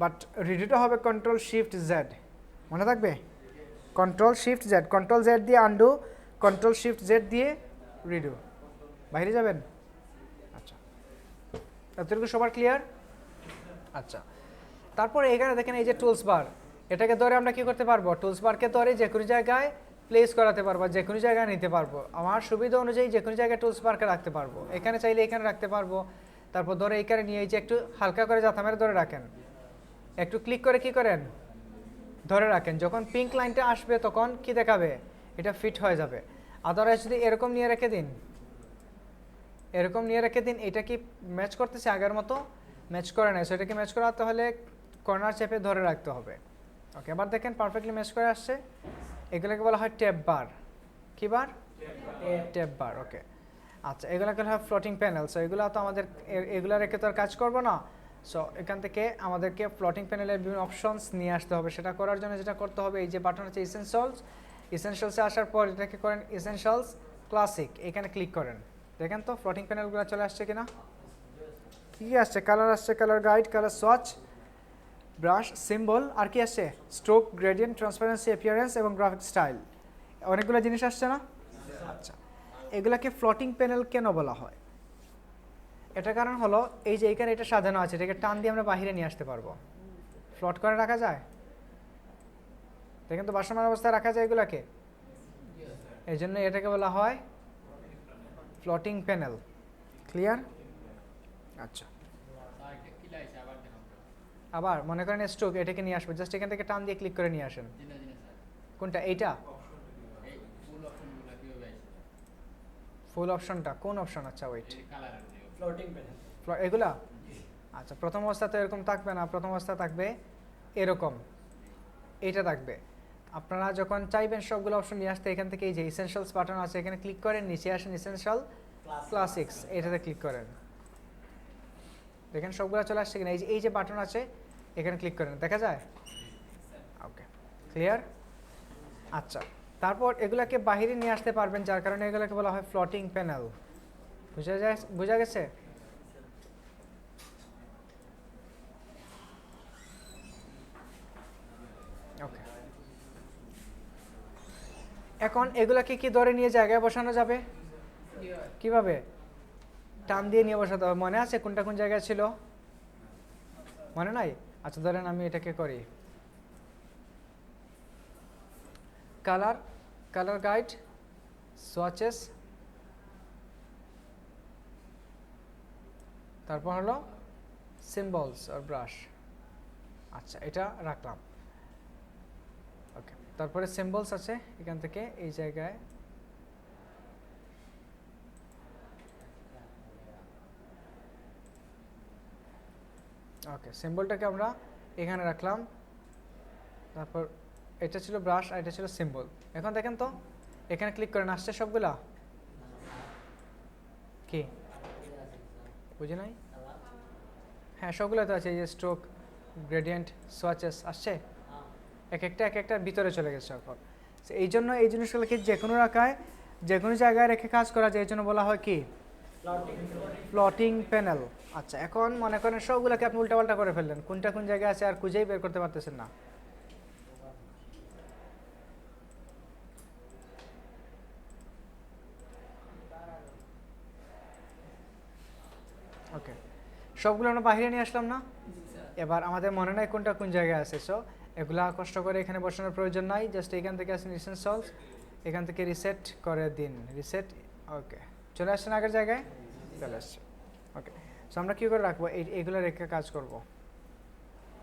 বাট রিডুটা হবে কন্ট্রোল শিফট জেড। মনে থাকবে? Control shift Z, control Z দিয়ে আন্ডু, কন্ট্রোল শিফট জেড দিয়ে রিডু। বাইরে যাবেন? আচ্ছা, এতটুকু সবার ক্লিয়ার? আচ্ছা, তারপরে এখানে দেখেন এই যে টুলস বার, এটাকে ধরে আমরা কি করতে পারবো? টুলস বারকে ধরে যে কোনো জায়গায় প্লেস করাতে পারবো, যে কোনো জায়গায় নিতে পারবো। আমার সুবিধা অনুযায়ী যে কোনো জায়গায় টুলস বারকে রাখতে পারবো। এখানে চাইলে এখানে রাখতে পারবো, তারপর ধরে এইখানে নিয়ে এই যে একটু হালকা করে জাথা মেরে ধরে রাখেন, একটু ক্লিক করে কি করেন? ধরে রাখেন। যখন পিঙ্ক লাইনটা আসবে তখন কি দেখাবে? এটা ফিট হয়ে যাবে। আদারওয়াইজ যদি এরকম নিয়ে রেখে দিন, এরকম নিয়ে রেখে দিন, এটা কি ম্যাচ করতেছে? আগের মতো ম্যাচ করে না। সো এটাকে ম্যাচ করাতে হলে কর্নার চেপে ধরে রাখতে হবে। ওকে, এবার দেখেন পারফেক্টলি ম্যাচ করে আসছে। এগুলোকে বলা হয় ট্যাব বার। কি বার? ট্যাব বার। ওকে, আচ্ছা, এগুলোকে বলা হয় ফ্লোটিং প্যানেল। সো এগুলো তো আমাদের, এগুলো রেখে তো আর কাজ করবো না। সো এখান থেকে আমাদেরকে ফ্লোটিং প্যানেলের বিভিন্ন অপশনস নিয়ে আসতে হবে। সেটা করার জন্য যেটা করতে হবে, এই যে বাটন আছে ইসেনশিয়ালস, ইসেনশিয়ালসে আসার পর এটাকে করেন ইসেনশিয়ালস ক্লাসিক, এখানে ক্লিক করেন। দেখেন তো ফ্লোটিং প্যানেলগুলো চলে আসছে কিনা? কী আসছে? কালার আসছে, colour guide, colour swatch, brush, symbol, আর কি আসছে? স্ট্রোক, গ্রেডিয়েন্ট, ট্রান্সপারেন্সি, অ্যাপিয়ারেন্স এবং গ্রাফিক স্টাইল। অনেকগুলো জিনিস আসছে না? আচ্ছা, এগুলাকে ফ্লোটিং প্যানেল কেন বলা হয়? এটা কারণ হলো এই যে এখানে এটা সাজানো আছে, এটাকে টান দিয়ে আমরা বাইরে নিয়ে আসতে পারবো। ফ্লট করে রাখা যায়? দেখেন তো ভাসমান অবস্থায় রাখা যায় এগুলাকে, এই জন্য এটাকে বলা হয় ফ্লোটিং প্যানেল। ক্লিয়ার? আচ্ছা, আবার মনে করেন স্ট্রোক, এটাকে নিয়ে আসবো, জাস্ট এখান থেকে টান দিয়ে ক্লিক করে নিয়ে আসেন। কোনটা? এইটা ফুল অপশনটা কোন অপশন? আচ্ছা ওয়েট, ফ্লোটিং প্যানেল এগুলা? আচ্ছা, প্রথম অবস্থাতে এরকম থাকবে না, প্রথম অবস্থা থাকবে এরকম, এইটা থাকবে। আপনারা যখন চাইবেন সবগুলো অপশন নিয়ে আসতে, এখান থেকে এই যে ইসেনশিয়ালস বাটন আছে, এখানে ক্লিক করেন, নিচে আসেন ইসেনশিয়াল ক্লাসিক্স, এটাতে ক্লিক করেন। দেখেন সবগুলো চলে আসছে কিনা? এই যে বাটন আছে, এখানে ক্লিক করেন, দেখা যায়? ওকে, ক্লিয়ার? আচ্ছা, তারপর এগুলাকে বাহিরে নিয়ে আসতে পারবেন, যার কারণে এগুলোকে বলা হয় ফ্লোটিং প্যানেল। বোঝা গেছে? ওকে, এখন এগুলাকে কি ধরে নিয়ে জায়গায় বসানো যাবে? কিভাবে? টান দিয়ে নিয়ে বসাতে হবে। মনে আছে কোনটা কোন জায়গায় ছিল? মনে নাই? আচ্ছা, ধরেন আমি এটাকে করি কালার, কালার গাইড, সোয়াচেস, তারপর হলো সিম্বলস আর ব্রাশ। আচ্ছা, এটা রাখলাম। ওকে, তারপরে সিম্বলস আছে, এখান থেকে এই জায়গায় ওকে, সিম্বলটাকে আমরা এখানে রাখলাম, তারপর এটা ছিল ব্রাশ আর এটা ছিল সিম্বল। এখন দেখেন তো এখানে ক্লিক করেন, আসছে সবগুলা কি বুঝি নাই? হ্যাঁ সবগুলো তো আছে, এই যে স্ট্রোক, গ্রেডিয়েন্ট, সোয়াচেস আসছে, এক একটা ভিতরে চলে গেছে এখন। এই জন্য এই জিনিসগুলোকে যে কোনো রাখায় যে কোনো জায়গায় রেখে কাজ করা যায়, এই জন্য বলা হয় কি প্লটিং প্যানেল। আচ্ছা এখন মনে করেন সবগুলোকে আপনি উল্টাপাল্টা করে ফেললেন, কোনটা কোন জায়গায় আছে আর খুঁজেই বের করতে পারতেছেন না। ওকে, সবগুলো আমরা বাইরে নিয়ে আসলাম না? এবার আমাদের মনে নাই কোনটা কোন জায়গায় আছে, সো এগুলা কষ্ট করে এখানে বসানোর প্রয়োজন নাই, জাস্ট এখান থেকে আসেন ইসেনশিয়ালস, এখান থেকে রিসেট করে দিন, রিসেট। ওকে, চলে আসছেন আগের জায়গায়, চলে আসছে। ওকে, সো আমরা কী করে রাখবো, এইগুলো রেখে কাজ করব,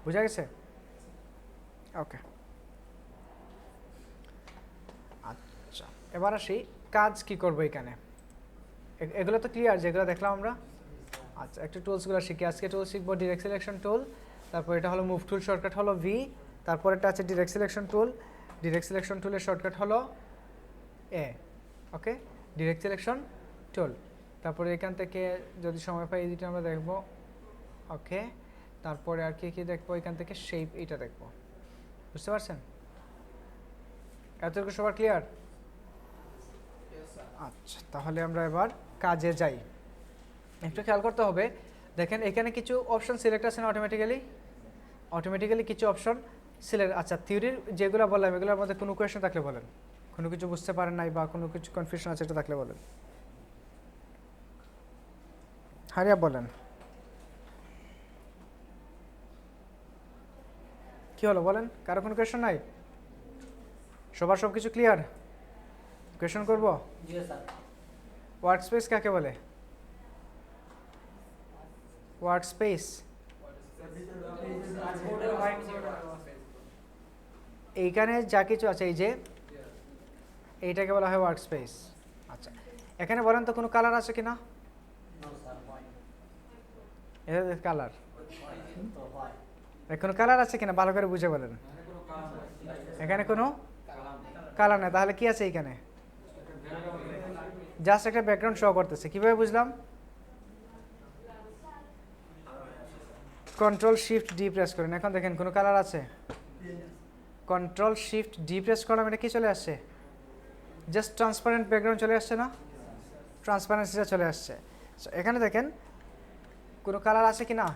বুঝা গেছে? ওকে, আচ্ছা এবার আসি কাজ কি করব এখানে। এগুলো তো ক্লিয়ার যেগুলো দেখলাম আমরা। আচ্ছা একটু টুলসগুলো শিখি আজকে। টুল শিখবো ডিরেক্ট সিলেকশন টুল, তারপর এটা হলো মুভ টুল, শর্টকাট হলো ভি, তারপর এটা আছে direct selection tool, direct selection টুলের শর্টকাট হলো এ। ওকে, ডিরেক্ট সিলেকশন টুল, তারপরে এখান থেকে যদি সময় পাই এদিকে আমরা দেখবো। ওকে, তারপরে আর কি কি দেখবো, এখান থেকে শেপ এটা দেখবো, বুঝতে পারছেন? এতটুকু সবার ক্লিয়ার? আচ্ছা তাহলে আমরা এবার কাজে যাই। একটু খেয়াল করতে হবে, দেখেন এখানে কিছু অপশন সিলেক্ট আছে না অটোমেটিক্যালি কিছু অপশন সিলেক্ট। আচ্ছা থিওরির যেগুলো বললাম এগুলোর মধ্যে কোনো কোয়েশ্চেন থাকলে বলেন, কোনো কিছু বুঝতে পারেন নাই বা কোনো কিছু কনফিউশন আছে এটা থাকলে বলেন, হারিয়া বলেন। কি হলো বলেন, কারো কোনো কোয়েশ্চেন নাই? সবার সব কিছু ক্লিয়ার? কোয়েশ্চেন করব? জি স্যার। ওয়ার্ক স্পেস কাকে বলে? ওয়ার্ক স্পেস এইখানে যা কিছু আছে, এই যে এইটাকে বলা হয় ওয়ার্ক স্পেস। আচ্ছা এখানে বলেন তো কোনো কালার আছে কিনা? এটা কালার, কোনো কালার আছে কিনা ভালো করে বুঝে বলেন। এখানে কোনো কালার নেই, তাহলে কি আছে এইখানে? জাস্ট একটা ব্যাকগ্রাউন্ড শো করতেছে। কিভাবে বুঝলাম? কন্ট্রোল শিফট ডি প্রেস করেন, এখন দেখেন কোনো কালার আছে? কন্ট্রোল শিফট ডি প্রেস করলাম, এটা কি চলে আসছে? জাস্ট ট্রান্সপারেন্ট ব্যাকগ্রাউন্ড চলে আসছে না? ট্রান্সপারেন্সিটা চলে আসছে। এখানে দেখেন কোনো কালার আছে কি না?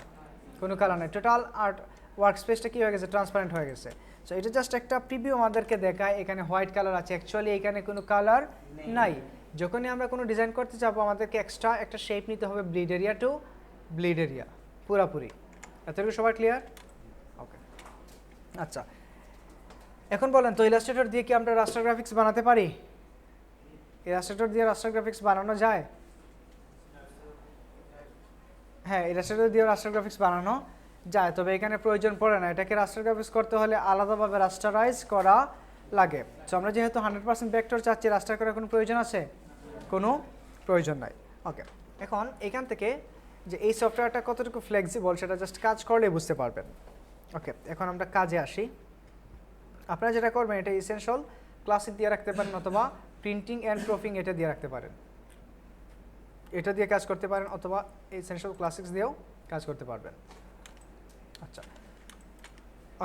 কোনো কালার নেই, টোটাল আর্ট ওয়ার্ক স্পেসটা কী হয়ে গেছে? ট্রান্সপারেন্ট হয়ে গেছে। সো এটা জাস্ট একটা প্রিভিউ আমাদেরকে দেখায় এখানে হোয়াইট কালার আছে, অ্যাকচুয়ালি এখানে কোনো কালার নাই। যখনই আমরা কোনো ডিজাইন করতে যাবো আমাদেরকে এক্সট্রা একটা শেপ নিতে হবে, bleed area to bleed area পুরাপুরি। এতটুকু সবার ক্লিয়ার? ওকে, আচ্ছা এখন বলেন তো ইলাস্ট্রেটর দিয়ে কি আমরা রাস্টার গ্রাফিক্স বানাতে পারি? ইলাস্ট্রেটর দিয়ে রাস্টার গ্রাফিক্স বানানো যায়? হ্যাঁ ইলাস্ট্রেটর দিয়ে রাস্টার গ্রাফিক্স বানানো যায়, তবে এখানে প্রয়োজন পড়ে না। এটাকে রাস্টার গ্রাফিক্স করতে হলে আলাদাভাবে রাস্টারাইজ করা লাগে। সো আমরা যেহেতু 100% ভেক্টর চাচ্ছি, রাস্টার করার কোনো প্রয়োজন আছে? কোনো প্রয়োজন নাই। ওকে, এখন এখান থেকে যে এই সফটওয়্যারটা কতটুকু ফ্লেক্সিবল সেটা জাস্ট কাজ করলেই বুঝতে পারবেন। ওকে, এখন আমরা কাজে আসি। আপনারা যেটা করবেন এটা ইসেনশিয়াল ক্লাসিক দিয়ে রাখতে পারেন, অথবা প্রিন্টিং অ্যান্ড প্রুফিং এটা দিয়ে রাখতে পারেন, এটা দিয়ে কাজ করতে পারেন, অথবা এসেনশিয়াল ক্লাসিক্স দিয়েও কাজ করতে পারবেন। আচ্ছা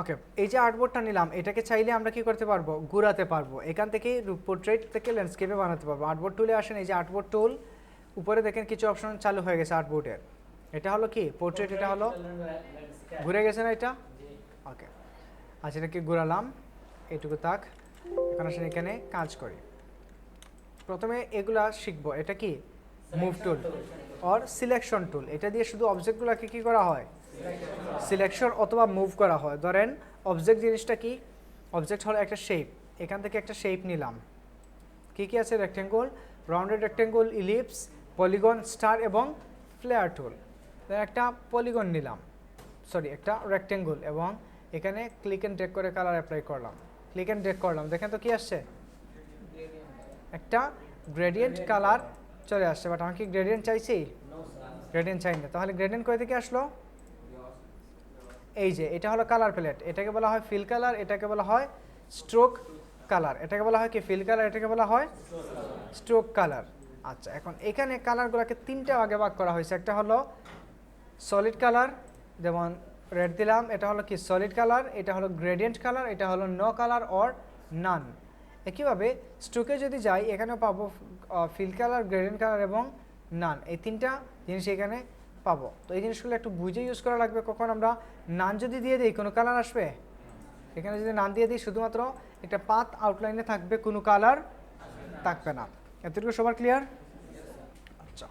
ওকে, এই যে আর্টবোর্ডটা নিলাম এটাকে চাইলে আমরা কি করতে পারবো? ঘুরাতে পারবো। এখান থেকে পোর্ট্রেট থেকে ল্যান্ডস্কেপে বানাতে পারবো। আর্টবোর্ড টুলে আসেন, এই যে আর্টবোর্ড টুল, উপরে দেখেন কিছু অপশন চালু হয়ে গেছে আর্টবোর্ডের। এটা হলো কি পোর্ট্রেট, এটা হলো ঘুরে গেছে না এটা? ওকে, আচ্ছা এটাকে ঘুরালাম, এইটুকু থাক। এখন আসেন এখানে কাজ করি। প্রথমে এগুলা শিখবো, এটা কি move tool or selection tool. এটা দিয়ে শুধু অবজেক্টগুলোকে কি করা হয়? সিলেকশন অথবা মুভ করা হয়। ধরেন অবজেক্ট জিনিসটা কি? অবজেক্ট হলো একটা শেপ, এখান থেকে একটা শেপ নিলাম। কি কি আছে? Rectangle, rounded rectangle, ellipse, polygon, star এবং ফ্লেয়ার টুল। একটা পলিগন নিলাম, সরি একটা রেক্টেঙ্গল, এবং এখানে ক্লিক অ্যান্ড ড্র্যাগ করে কালার অ্যাপ্লাই করলাম। ক্লিক অ্যান্ড ড্র্যাগ করলাম, দেখেন তো কি আসছে? একটা গ্রেডিয়েন্ট কালার চলে আসছে। বাট আমি কি গ্রেডিয়েন্ট চাইছি? গ্রেডিয়েন্ট চাই না, তাহলে গ্রেডিয়েন্ট কই থেকে আসলো? এই যে এটা হলো কালার প্যালেট, এটাকে বলা হয় ফিল কালার, এটাকে বলা হয় স্ট্রোক কালার, এটাকে বলা হয় কি ফিল কালার, এটাকে বলা হয় স্ট্রোক কালার। আচ্ছা, এখন এখানে কালারগুলোকে তিনটা ভাগে ভাগ করা হয়েছে। একটা হলো সলিড কালার, যেমন রেড দিলাম, এটা হলো কি সলিড কালার, এটা হলো গ্রেডিয়েন্ট কালার, এটা হলো নো কালার অর নান। একইভাবে স্ট্রোকে যদি যাই এখানেও পাবো ফিল কালার, গ্রেডিয়েন্ট কালার এবং নান, এই তিনটা জিনিস এখানে পাবো। তো এই জিনিসগুলো একটু বুঝে ইউজ করা লাগবে। কখন আমরা নান যদি দিয়ে দিই কোনো কালার আসবে? এখানে যদি নান দিয়ে দিই শুধুমাত্র একটা পাথ আউটলাইনে থাকবে, কোনো কালার থাকবে না। এতটুকু সবার ক্লিয়ার? আচ্ছা,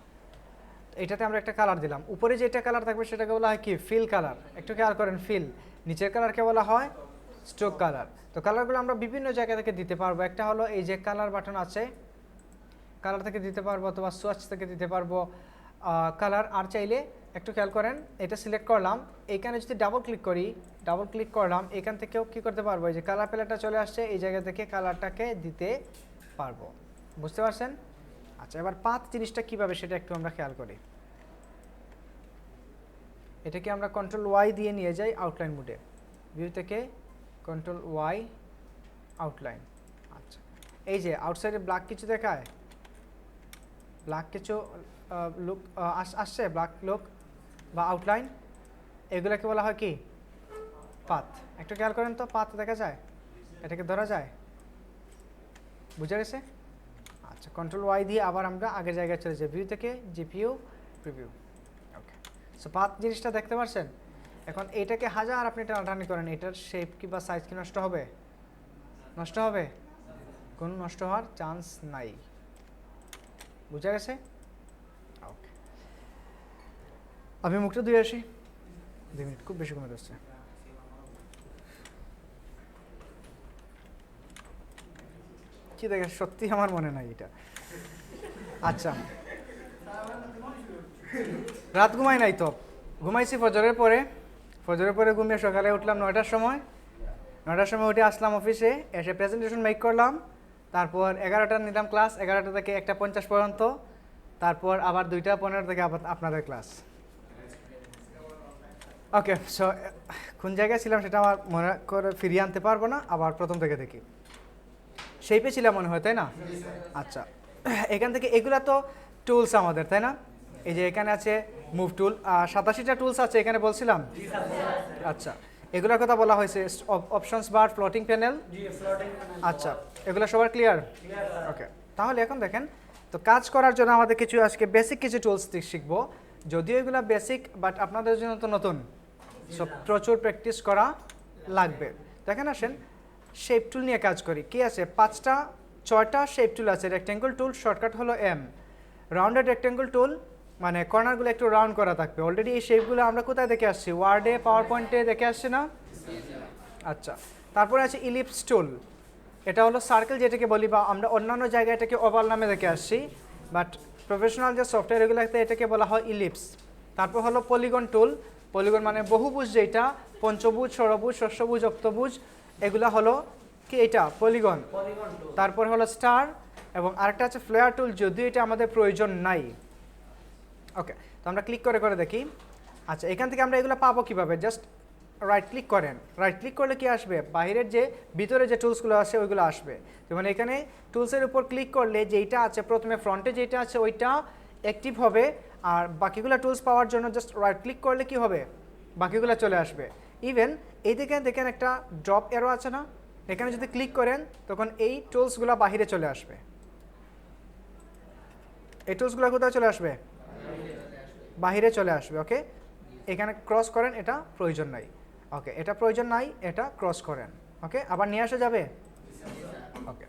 এটাতে আমরা একটা কালার দিলাম, উপরে যেটা কালার থাকবে সেটাকে বলা হয় কি ফিল কালার। একটু খেয়াল করেন, ফিল। নিচের কালারকে বলা হয় স্ট্রোক কালার। তো কালারগুলো আমরা বিভিন্ন জায়গা থেকে দিতে পারবো। একটা হলো এই যে কালার বাটন আছে, কালার থেকে দিতে পারবো, অথবা সোয়াচ থেকে দিতে পারবো কালার। আর চাইলে একটু খেয়াল করেন, এটা সিলেক্ট করলাম, এইখানে যদি ডাবল ক্লিক করি, ডাবল ক্লিক করলাম, এখান থেকেও কী করতে পারবো, এই যে কালার প্যালেটটা চলে আসছে, এই জায়গা থেকে কালারটাকে দিতে পারবো। বুঝতে পারছেন? আচ্ছা, এবার পাথ জিনিসটা কীভাবে সেটা একটু আমরা খেয়াল করি। এটাকে আমরা কন্ট্রোল ওয়াই দিয়ে নিয়ে যাই আউটলাইন মোডে, ভিউ থেকে কন্ট্রোল ওয়াই আউটলাইন। আচ্ছা, এই যে আউটসাইডে ব্ল্যাক কিছু দেখায়, ব্ল্যাক কিছু লুক আসছে, ব্ল্যাক লুক বা আউটলাইন, এগুলোকে বলা হয় কি পাথ। একটু খেয়াল করেন তো, পাথ দেখা যায়, এটাকে ধরা যায়? বুঝা গেছে? আচ্ছা, কন্ট্রোল ওয়াই দিয়ে আবার আমরা আগের জায়গায় চলে যাই, ভিউ থেকে জিপিইউ প্রিভিউ। ওকে, সো পাথ জিনিসটা দেখতে পাচ্ছেন। এখন এটাকে হাজার আপনি টানাটানি করেন, এটার শেপ কি বা সাইজ কি নষ্ট হবে? নষ্ট হবে? কোনো নষ্ট হওয়ার চান্স নাই। বুঝা গেছে? ওকে, আমি মুখটা ধুয়ে আসি, 2 মিনিট, খুব বেশি কমে যাচ্ছে। কি দেখে সত্যি আমার মনে নাই এটা। আচ্ছা, রাত ঘুমাই নাই তো, ঘুমাইছি ফজরের পরে। ফজরের পরে ঘুমিয়ে সকালে উঠলাম 9টার সময়। 9টার সময় উঠে আসলাম অফিসে, এসে প্রেজেন্টেশন মেক করলাম। তারপর 11টা নিলাম ক্লাস, 11টা থেকে 1:50 পর্যন্ত। তারপর আবার 2:15 থেকে আবার আপনাদের ক্লাস। ওকে, সো কোন জায়গায় ছিলাম সেটা আমার মনে করে ফিরিয়ে আনতে পারবো না, আবার প্রথম থেকে দেখি। শেপে ছিলাম মনে হয়, তাই না? আচ্ছা, এখান থেকে এগুলা তো টুলস আমাদের, তাই না? এই যে এখানে আছে মুভ টুল, 87টা টুলস আছে এখানে বলছিলাম। আচ্ছা, এগুলোর কথা বলা হয়েছে, অপশনস বার, ফ্লোটিং প্যানেল। আচ্ছা, এগুলো সবার ক্লিয়ার? ওকে, তাহলে এখন দেখেন, তো কাজ করার জন্য আমাদের কিছু আজকে বেসিক কিছু টুলস শিখবো। যদিও এগুলো বেসিক, বাট আপনাদের জন্য তো নতুন, সব প্রচুর প্র্যাকটিস করা লাগবে। দেখেন, আসেন শেপ টুল নিয়ে কাজ করি। কি আছে? 6টা শেপ টুল আছে। রেক্টেঙ্গল টুল, শর্টকাট হলো এম। রাউন্ডেড রেক্টেঙ্গল টুল মানে কর্নারগুলো একটু রাউন্ড করা থাকবে। অলরেডি এই শেপগুলো আমরা কোথায় দেখে আসছি? ওয়ার্ডে, পাওয়ার পয়েন্টে দেখে আসছি না? আচ্ছা, তারপরে আছে ইলিপস টুল, এটা হলো সার্কেল যেটাকে বলি, বা আমরা অন্যান্য জায়গায় এটাকে ওভাল নামে দেখে আসছি, বাট প্রফেশনাল যে সফটওয়্যার এগুলোতে এটাকে বলা হয় ইলিপস। তারপর হলো পলিগন টুল, পলিগন মানে বহুভুজ, যেটা পঞ্চভুজ, ষড়ভুজ, ষষ্ঠভুজ, অক্তভুজ, এগুলা হলো কি এটা পলিগন। তারপর হলো স্টার, এবং আরেকটা আছে ফ্লেয়ার টুল, যদিও এটা আমাদের প্রয়োজন নাই। ওকে, তো আমরা ক্লিক করে করে দেখি। আচ্ছা, এখান থেকে আমরা এগুলো পাবো কিভাবে? জাস্ট রাইট ক্লিক করেন, রাইট ক্লিক করলে কি আসবে? বাইরের যে ভিতরে যে টুলসগুলো আছে ওইগুলো আসবে। যেমন এখানে টুলসের উপর ক্লিক করলে যেইটা আছে প্রথমে ফ্রন্টে যেটা আছে ওইটা অ্যাক্টিভ হবে, আর বাকিগুলো টুলস পাওয়ার জন্য জাস্ট রাইট ক্লিক করলে কি হবে? বাকিগুলো চলে আসবে। ইভেন এই দিকে দেখেন একটা ড্রপ এরো আছে না, এখানে যদি ক্লিক করেন তখন এই টুলসগুলো বাহিরে চলে আসবে। এই টুলসগুলো কোথায় চলে আসবে? বাহিরে চলে আসবে। ওকে, এখানে ক্রস করেন, এটা প্রয়োজন নাই। ওকে, এটা প্রয়োজন নাই, এটা ক্রস করেন। ওকে, আবার নিয়ে আসা যাবে? ওকে,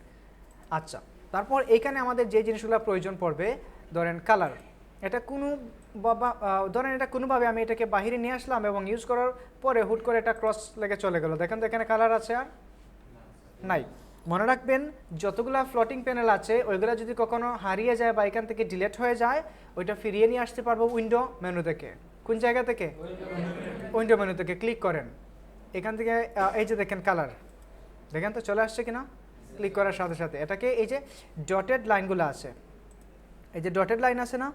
আচ্ছা, তারপর এখানে আমাদের যে জিনিসগুলো প্রয়োজন পড়বে, ধরেন কালার, এটা কোনো ধরেন এটা কোনোভাবে আমি এটাকে বাহিরে নিয়ে আসলাম এবং ইউজ করার পরে হুট করে এটা ক্রস লেগে চলে গেল। দেখেন তো এখানে কালার আছে আর নাই। মনে রাখবেন, যতগুলা ফ্লোটিং প্যানেল আছে ওইগুলো যদি কখনো হারিয়ে যায় বা এখান থেকে ডিলেট হয়ে যায়, ওইটা ফিরিয়ে নিয়ে আসতে পারবো উইন্ডো মেনু থেকে। কোন জায়গা থেকে? উইন্ডো মেনু থেকে ক্লিক করেন, এখান থেকে এই যে দেখেন কালার, দেখেন তো চলে আসছে কিনা? ক্লিক করার সাথে সাথে এটাকে, এই যে ডটেড লাইনগুলো আছে, এই যে ডটেড লাইন আছে না,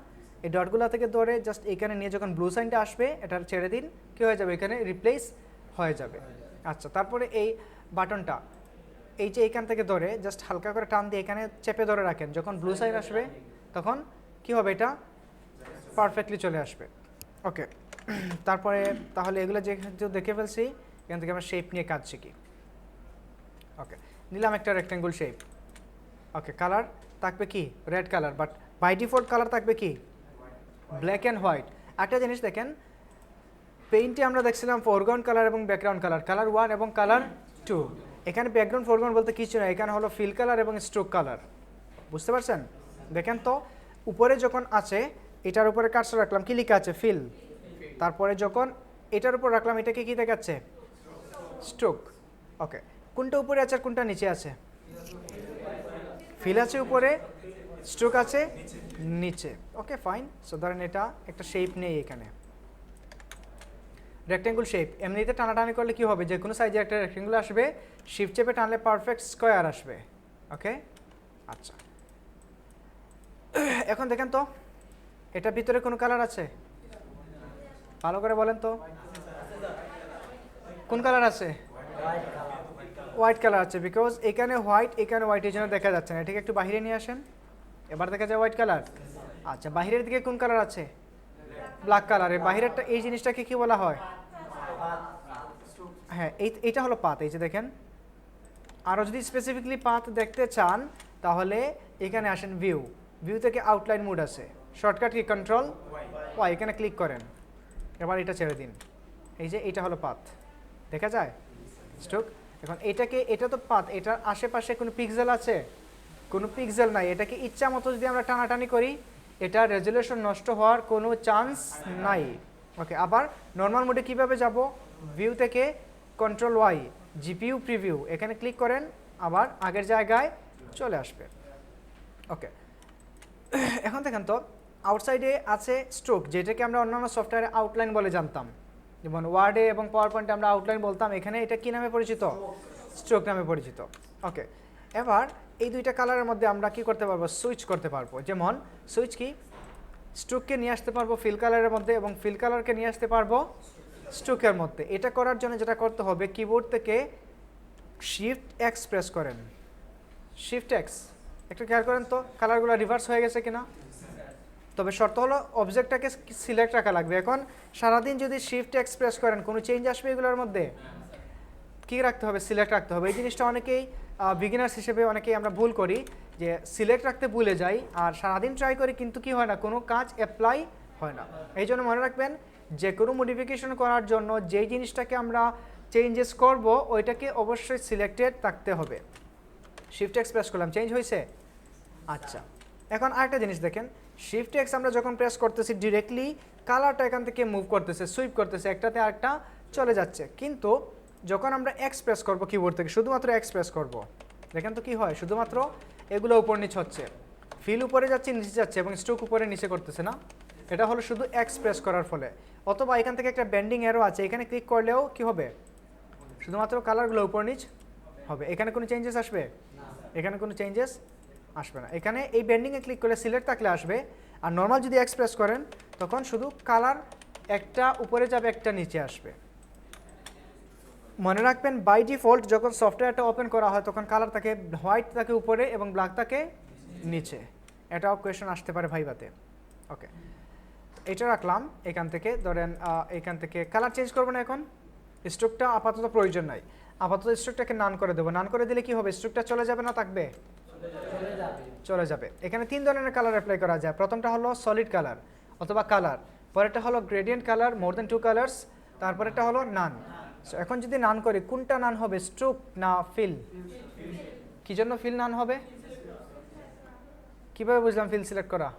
এই ডটগুলো থেকে ধরে জাস্ট এখানে নিয়ে যখন ব্লু সাইনটা আসবে এটা ছেড়ে দিন, কী হয়ে যাবে? এখানে রিপ্লেস হয়ে যাবে। আচ্ছা, তারপরে এই বাটনটা এই যে এখান থেকে ধরে জাস্ট হালকা করে টান দিয়ে এখানে চেপে ধরে রাখেন, যখন ব্লু সাইন আসবে তখন কি হবে, এটা পারফেক্টলি চলে আসবে। ওকে, তারপরে তাহলে এগুলো যেহেতু দেখে ফেলছি, এখান থেকে আমরা শেপ নিয়ে কাজ শিখি। ওকে, নিলাম একটা রেক্ট্যাঙ্গুল শেপ। ওকে, কালার থাকবে কি red colour, but by default colour থাকবে কি ব্ল্যাক অ্যান্ড হোয়াইট। একটা জিনিস দেখেন, পেইন্টে আমরা দেখছিলাম ফোরগ্রাউন্ড কালার এবং ব্যাকগ্রাউন্ড কালার, কালার 1 এবং কালার 2। এখানে ব্যাকগ্রাউন্ড ফোরগ্রাউন্ড বলতে কিছু না, এখানে হলো ফিল কালার এবং স্ট্রোক কালার। বুঝতে পারছেন? দেখেন তো উপরে যখন আছে এটার উপরে কার্সর রাখলাম, কি লেখা আছে ফিল, তারপরে যখন এটার উপর রাখলাম এটাকে কি দেখাচ্ছে স্ট্রোক। ওকে, কোনটা উপরে আছে আর কোনটা নিচে আছে? ফিল আছে উপরে, স্ট্রোক আছে নিচে। Okay fine. সো ধরেন এটা একটা শেপ নেই, এখানে রেক্ট্যাঙ্গুল শেপ। এমনিতে টানাটানি করলে কি হবে, যে কোনো সাইজে একটা রেক্ট্যাঙ্গুল আসবে, শিফট চেপে টানলে পারফেক্ট স্কোয়ার আসবে। ওকে, আচ্ছা এখন দেখেন তো এটার ভিতরে কোনো কালার আছে? ভালো করে বলেন তো, কোন কালার আছে? হোয়াইট কালার আছে, বিকজ এখানে হোয়াইট এখানে হোয়াইট, এই জন্য দেখা যাচ্ছে না। এটাকে একটু বাইরে নিয়ে আসেন, এবার দেখা যায় হোয়াইট কালার। আচ্ছা, বাহিরের দিকে কোন কালার আছে? ব্ল্যাক কালারের। বাহিরেরটা এই জিনিসটাকে কি বলা হয়? হ্যাঁ, এইটা হলো পাত। এই যে দেখেন, আরও যদি স্পেসিফিকলি পাত দেখতে চান তাহলে এখানে আসেন ভিউ, ভিউ থেকে আউটলাইন মোড আছে, শর্টকাট কি কন্ট্রোল ওয়াই, এখানে ক্লিক করেন। এবার এটা ছেড়ে দিন, এই যে এটা হলো পাত, দেখা যায় স্ট্রোক। এখন এটাকে, এটা তো পাত, এটার আশেপাশে কোনো পিক্সেল আছে? কোনো পিক্সেল নাই। এটাকে ইচ্ছা মতো যদি আমরা টানাটানি করি, এটা রেজুলেশন নষ্ট হওয়ার কোনো চান্স নাই। ওকে, আবার নর্মাল মোডে কিভাবে যাব? ভিউ থেকে কন্ট্রোল ওয়াই, জিপিইউ প্রিভিউ, এখানে ক্লিক করেন, আবার আগের জায়গায় চলে আসবে। ওকে, এখন দেখেন তো আউটসাইডে আছে স্ট্রোক, যেটাকে আমরা অন্যান্য সফটওয়্যারে আউটলাইন বলে জানতাম, যেমন ওয়ার্ডে এবং পাওয়ার পয়েন্টে আমরা আউটলাইন বলতাম, এখানে এটা কি নামে পরিচিত? স্ট্রোক নামে পরিচিত। ওকে, এবার এই দুইটা কালারের মধ্যে আমরা কি করতে পারবো? সুইচ করতে পারবো। যেমন সুইচ কি, স্ট্রোককে নিয়ে আসতে পারবো ফিল কালারের মধ্যে এবং ফিল কালারকে নিয়ে আসতে পারবো স্ট্রোকের মধ্যে। এটা করার জন্য যেটা করতে হবে, কিবোর্ড থেকে শিফট এক্স প্রেস করেন, শিফট এক্স। একটু খেয়াল করেন তো কালারগুলো রিভার্স হয়ে গেছে কিনা। তবে শর্ত হলো অবজেক্টটাকে সিলেক্ট রাখা লাগবে। এখন সারাদিন যদি শিফট এক্স প্রেস করেন, কোনো চেঞ্জ আসবে এগুলোর মধ্যে? কী রাখতে হবে? সিলেক্ট রাখতে হবে। এই জিনিসটা অনেকেই বিগিনার্স হিসেবে অনেকেই আমরা ভুল করি, যে সিলেক্ট রাখতে ভুলে যাই আর সারাদিন ট্রাই করি, কিন্তু কি হয় না, কোনো কাজ অ্যাপ্লাই হয় না। এই জন্য মনে রাখবেন, যে কোনো মডিফিকেশন করার জন্য যেই জিনিসটাকে আমরা চেঞ্জেস করব ওইটাকে অবশ্যই সিলেক্টেড থাকতে হবে। শিফট এক্স প্রেস করলাম, চেঞ্জ হয়েছে। আচ্ছা, এখন আরেকটা জিনিস দেখেন, শিফট এক্স আমরা যখন প্রেস করতেছি ডিরেক্টলি কালারটা এখান থেকে মুভ করতেছে, সুইপ করতেছে, একটাতে আরেকটা চলে যাচ্ছে। কিন্তু যখন আমরা এক্স প্রেস করব কিবোর্ড থেকে, শুধুমাত্র এক্স প্রেস করব, দেখেন তো কি হয়, শুধুমাত্র এগুলো উপর নিচ হচ্ছে, ফিল উপরে যাচ্ছে নিচে যাচ্ছে এবং স্ট্রোক উপরে নিচে করতেছে না। এটা হলো শুধু এক্স প্রেস করার ফলে। অথবা এখান থেকে একটা বেন্ডিং অ্যারো আছে, এখানে ক্লিক করলেও কি হবে, শুধুমাত্র কালারগুলো উপর নিচ হবে। এখানে কোনো চেঞ্জেস আসবে? এখানে কোনো চেঞ্জেস আসবে না। এখানে এই বেন্ডিংয়ে ক্লিক করলে সিলেক্ট থাকলে আসবে, আর নর্মাল যদি এক্সপ্রেস করেন তখন শুধু কালার একটা উপরে যাবে একটা নিচে আসবে। মনে রাখবেন, বাই ডিফল্ট যখন সফটওয়্যারটা ওপেন করা হয় তখন কালার থাকে হোয়াইট থাকে উপরে এবং ব্ল্যাক থাকে নিচে। এটাও কোয়েশন আসতে পারে ভাইভাতে। ওকে, এটা রাখলাম। এখান থেকে ধরেন এখান থেকে কালার চেঞ্জ করবো না, এখন স্ট্রোকটা আপাতত প্রয়োজন নাই, আপাতত স্ট্রোকটাকে নান করে দেবো। নান করে দিলে কি হবে, স্ট্রোকটা চলে যাবে না থাকবে? চলে যাবে। এখানে তিন ধরনের কালার অ্যাপ্লাই করা যায়। প্রথমটা হলো সলিড কালার অথবা কালার, পরেরটা হলো গ্রেডিয়েন্ট কালার, মোর দেন 2 কালার্স, তারপরেরটা হলো নান। সো এখন যদি নান করি, কোনটা নান হবে, স্ট্রোক না ফিল? কি জন্য ফিল নান হবে? কিভাবে বুঝলাম ফিল সিলেক্ট করা?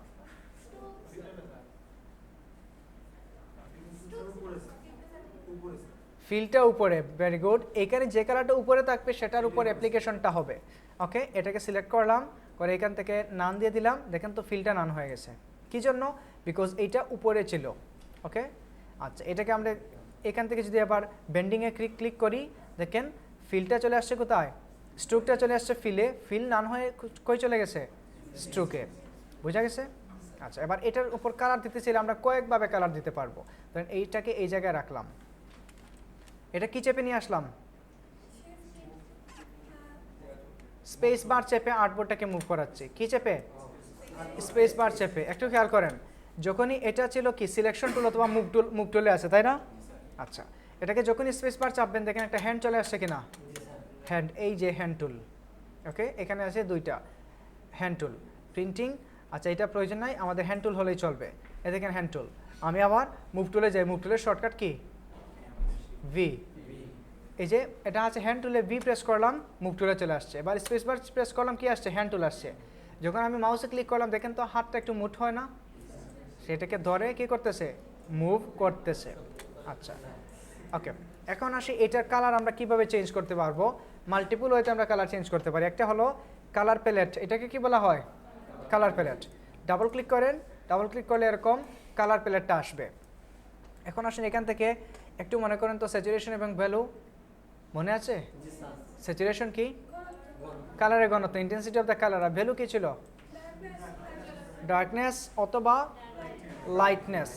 ফিলটা উপরে, ভেরি গুড। এখানে যে কালারটা উপরে থাকবে সেটার উপর অ্যাপ্লিকেশনটা হবে। ওকে, এটাকে সিলেক্ট করলাম, করে এখান থেকে নান দিয়ে দিলাম। দেখেন তো ফিলটা নান হয়ে গেছে। কি জন্য? বিকজ এইটা উপরে ছিল। ওকে, আচ্ছা, এটাকে আমরা এখান থেকে যদি আবার বেন্ডিংয়ে ক্লিক করি, দেখেন ফিলটা চলে আসছে কোথায়, স্ট্রোকটা চলে আসছে ফিলে, ফিল নান হয়ে কই চলে গেছে, স্ট্রোকে। বোঝা গেছে? আচ্ছা, এবার এটার উপর কালার দিতে চাইলে আমরা কয়েকভাবে কালার দিতে পারবো। ধরেন এইটাকে এই জায়গায় রাখলাম, এটা কি চেপে নিয়ে আসলাম? স্পেস বার চেপে আর্টবোর্ডটাকে মুভ করাচ্ছি। কি চেপে? স্পেস বার চেপে। একটু খেয়াল করেন, যখনই এটা ছিল কি সিলেকশন টুল অথবা মুভ টুলে আছে, তাই না? আচ্ছা, এটাকে যখনই স্পেস বার চাপবেন দেখেন একটা হ্যান্ড চলে আসছে কিনা? হ্যান্ড, এই যে হ্যান্ড টুল। ওকে, এখানে আছে দুইটা হ্যান্ড টুল। প্রিন্টিং, আচ্ছা এটা প্রয়োজন নাই, আমাদের হ্যান্ড টুল হলেই চলবে। এ দেখেন হ্যান্ড টুল। আমি আবার মুভ টুলে যাই, মুভ টুলের শর্টকাট কি? ভি। এই যে এটা আছে হ্যান্ড টুলে, ভি প্রেস করলাম, মুভ টুলে চলে আসছে। এবার স্পেস বার প্রেস করলাম, কি আসছে? হ্যান্ড টুল আসছে। যখন আমি মাউসে ক্লিক করলাম দেখেন তো হাতটা একটু মুঠ হয় না? সেটাকে ধরে কি করতেছে? মুভ করতেছে। আচ্ছা, ওকে। এখন আসি এটার কালার আমরা কিভাবে চেঞ্জ করতে পারবো। মাল্টিপল ওয়েতে আমরা কালার চেঞ্জ করতে পারি। একটা হলো কালার প্যালেট, এটাকে কি বলা হয়? Colour palette. ডাবল ক্লিক করেন, ডাবল ক্লিক করলে এরকম কালার প্যালেটটা আসবে। এখন আসেন এখান থেকে একটু মনে করেন তো স্যাচুরেশন এবং ভ্যালু মনে আছে? স্যাচুরেশন কি? কালারের ঘনত্ব, ইন্টেন্সিটি অফ দ্য কালার। আর ভ্যালু কি ছিল? ডার্কনেস অথবা লাইটনেস।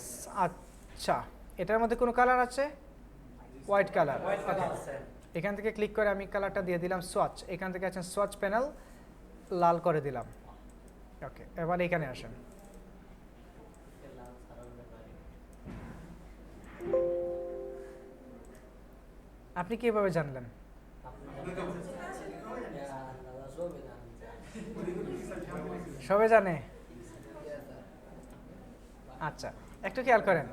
আচ্ছা, এটার মধ্যে কোনো কালার আছে? White colour. এখান থেকে ক্লিক করে আমি কালারটা দিয়ে দিলাম সোয়াচ। এখান থেকে আছেন সোয়াচ প্যানেল, লাল করে দিলাম। ওকে, এবার এখানে আসেন। আপনি কিভাবে জানলেন? সবে জানে? আচ্ছা, একটু খেয়াল করেন,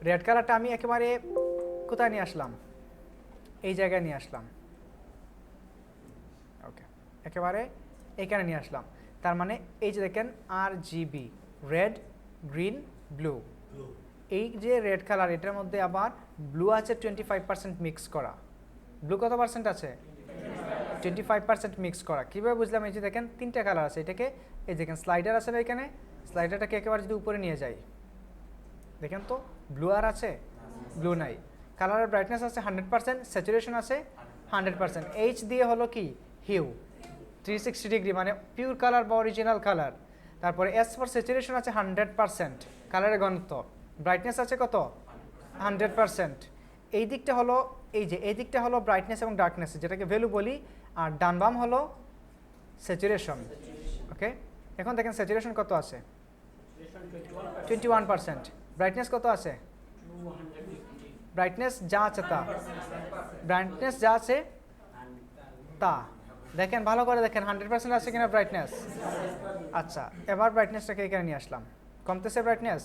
রেড কালারটা আমি একেবারে কোথায় নিয়ে আসলাম? এই জায়গায় নিয়ে আসলাম। ওকে, একেবারে এখানে নিয়ে আসলাম। তার মানে এই যে দেখেন RGB, রেড, গ্রিন, ব্লু। এই যে রেড কালার, এটার মধ্যে আবার ব্লু আছে 25% মিক্স করা। ব্লু কত পার্সেন্ট আছে? 25% মিক্স করা। কীভাবে বুঝলাম? এই যে দেখেন তিনটা কালার আছে। এটাকে এই দেখেন স্লাইডার আছে না এখানে, স্লাইডারটাকে একেবারে যদি উপরে নিয়ে যাই দেখেন তো ব্লু আর আছে? ব্লু নাই। কালারের ব্রাইটনেস আছে 100%, স্যাচুরেশন আছে 100%। এইচ দিয়ে হলো কি? হিউ, 360 ডিগ্রি, মানে পিওর কালার বা অরিজিনাল কালার। তারপরে এস ফর স্যাচুরেশন আছে 100%, কালারের ঘনত্ব। ব্রাইটনেস আছে কত? 100%। এই দিকটা হলো, এই যে এই দিকটা হলো ব্রাইটনেস এবং ডার্কনেস, যেটাকে ভ্যালু বলি। আর ডান বাম হলো স্যাচুরেশন। ওকে, এখন দেখেন স্যাচুরেশন কত আছে? 21%। ব্রাইটনেস কত আছে? ব্রাইটনেস যা আছে তা, ব্রাইটনেস যা আছে তা। দেখেন ভালো করে দেখেন 100% আছে কিনা ব্রাইটনেস। আচ্ছা, এবার ব্রাইটনেসটাকে এখানে নিয়ে আসলাম। কমতেছে ব্রাইটনেস,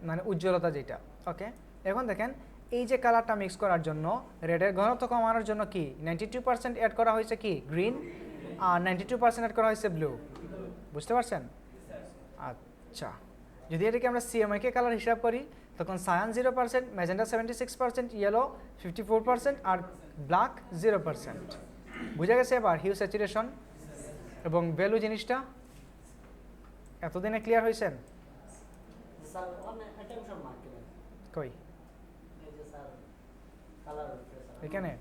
মানে উজ্জ্বলতা যেটা। ওকে, এখন দেখেন এই যে কালারটা মিক্স করার জন্য রেডের ঘনত্ব কমানোর জন্য কি 92% অ্যাড করা হয়েছে কি গ্রিন, আর 92% অ্যাড করা হয়েছে ব্লু। বুঝতে পারছেন? আচ্ছা, যদি এটাকে আমরা CMYK কালার হিসাব করি তখন সায়ান 0%, ম্যাজেন্ডা 76%, ইয়েলো 54% আর ব্ল্যাক 0%। বুঝা গেছে এবার হিউ, স্যাচুরেশন এবং ভ্যালু জিনিসটা? এতদিনে ক্লিয়ার হয়েছেন? কই এখানে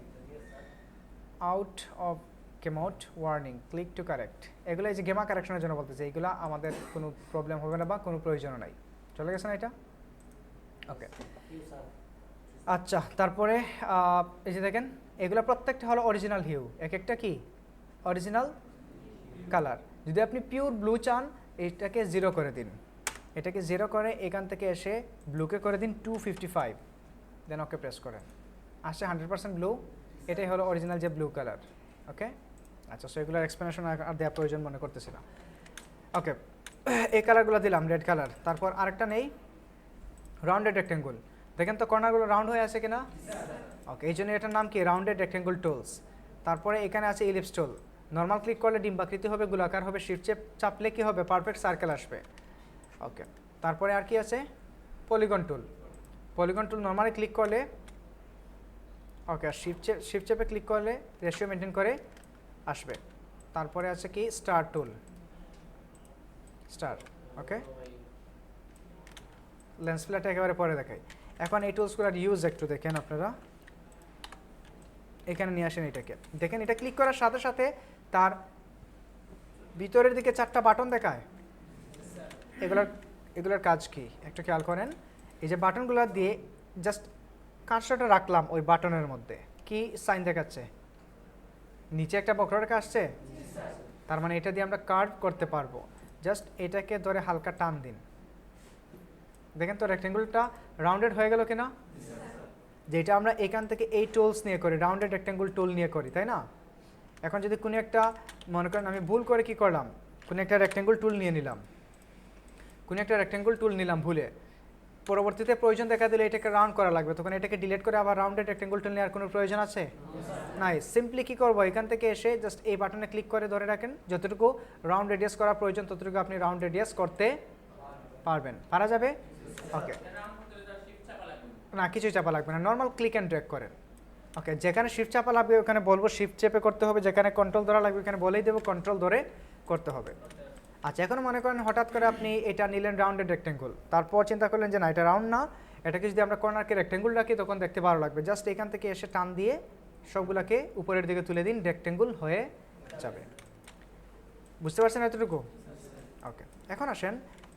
out of came out, warning, click to correct. এগুলো এই যে গেমা কারেকশনের জন্য বলতেছে, এইগুলো আমাদের কোনো প্রবলেম হবে না বা কোনো প্রয়োজনও নাই। চলে গেছে না এটা? ওকে, আচ্ছা। তারপরে এই যে দেখেন এগুলো প্রত্যেকটা হলো অরিজিনাল হিউ, এক একটা কি অরিজিনাল কালার। যদি আপনি পিওর ব্লু চান এটাকে 0 করে দিন, এটাকে 0 করে এখান থেকে এসে ব্লুকে করে দিন 255, দেন ওকে প্রেস করেন, আসছে 100% ব্লু। এটাই হলো অরিজিনাল যে ব্লু কালার। ওকে, আচ্ছা, সো এগুলোর এক্সপ্লেনেশন আর দেওয়ার প্রয়োজন মনে করতেছি না। ওকে, এই কালারগুলো দিলাম, রেড কালার। তারপর আরেকটা নেই, রাউন্ডেড রেক্টেঙ্গল। দেখেন তো কর্নারগুলো রাউন্ড হয়ে আছে কিনা? ওকে, এই জন্য এটার নাম কি রাউন্ডেড রেক্টেঙ্গল টুলস। তারপরে এখানে আছে ইলিপস টুল। নর্মাল ক্লিক করলে ডিম্বাকৃতি হবে, গোলাকার হবে, শিফট চাপলে কি হবে? পারফেক্ট সার্কেল আসবে। ওকে, তারপরে আর কি আছে? Polygon tool. Polygon tool normally click করলে, ওকে, শিফট চেপে ক্লিক করলে রেশিও মেনটেন করে আসবে। তারপরে আছে কি স্টার টুল, স্টার। ওকে, লেন্স ফ্ল্যাট একেবারে পরে দেখাই। এখন এই টুলসগুলোর ইউজ একটু দেখেন আপনারা। এখানে নিয়ে আসেন এটাকে, দেখেন এটা ক্লিক করার সাথে সাথে তার ভিতরের দিকে 4টা বাটন দেখায়। এগুলোর কাজ কি একটু খেয়াল করেন। এই যে বাটনগুলো দিয়ে জাস্ট কার্সরটা রাখলাম ওই বাটনের মধ্যে, কি সাইন দেখাচ্ছে? নিচে একটা বক্ররেখা আসছে, তার মানে এটা দিয়ে আমরা কার্ভ করতে পারবো। জাস্ট এটাকে ধরে হালকা টান দিন, দেখেন তো রেক্টেঙ্গুলটা রাউন্ডেড হয়ে গেল কিনা? যেটা আমরা এখান থেকে এই টুলস নিয়ে করি, রাউন্ডেড রেক্টেঙ্গুল টুল নিয়ে করি, তাই না? এখন যদি কোনো একটা, মনে করেন আমি ভুল করে কি করলাম, কোনো একটা রেক্টেঙ্গুল টুল নিয়ে নিলাম, কোনো একটা রেক্টেঙ্গুল টুল নিলাম ভুলে, পরবর্তীতে প্রয়োজন দেখা দিলে এটাকে রাউন্ড করা লাগবে, তখন এটাকে ডিলিট করে আবার রাউন্ডেড রেক্টেঙ্গুল টুল নেওয়ার কোনো প্রয়োজন আছে? নাই। সিম্পলি কি করবো, এখান থেকে এসে জাস্ট এই বাটনে ক্লিক করে ধরে রাখেন, যতটুকু রাউন্ড রেডিয়াস করা প্রয়োজন ততটুকু আপনি রাউন্ড রেডিয়াস করতে পারবেন। পারা যাবে? ওকে, না কিছুই চাপা লাগবে না, নর্মাল ক্লিক অ্যান্ড ড্র্যাগ করেন। ওকে, যেখানে শিফট চাপা লাগবে ওখানে বলবো শিফট চেপে করতে হবে, যেখানে কন্ট্রোল ধরা লাগবে ওখানে বলেই দেবো কন্ট্রোল ধরে করতে হবে। আচ্ছা, এখন মনে করেন হঠাৎ করে আপনি এটা নিলেন রাউন্ডেড রেক্টেঙ্গুল, তারপর চিন্তা করলেন যে না এটা রাউন্ড না, এটাকে যদি আমরা কর্নারকে রেক্টেঙ্গুল রাখি তখন দেখতে ভালো লাগবে। জাস্ট এখান থেকে এসে টান দিয়ে সবগুলোকে উপরের দিকে তুলে দিন, রেক্টেঙ্গুল হয়ে যাবে। বুঝতে পারছেন এতটুকু? ওকে, এখন আসেন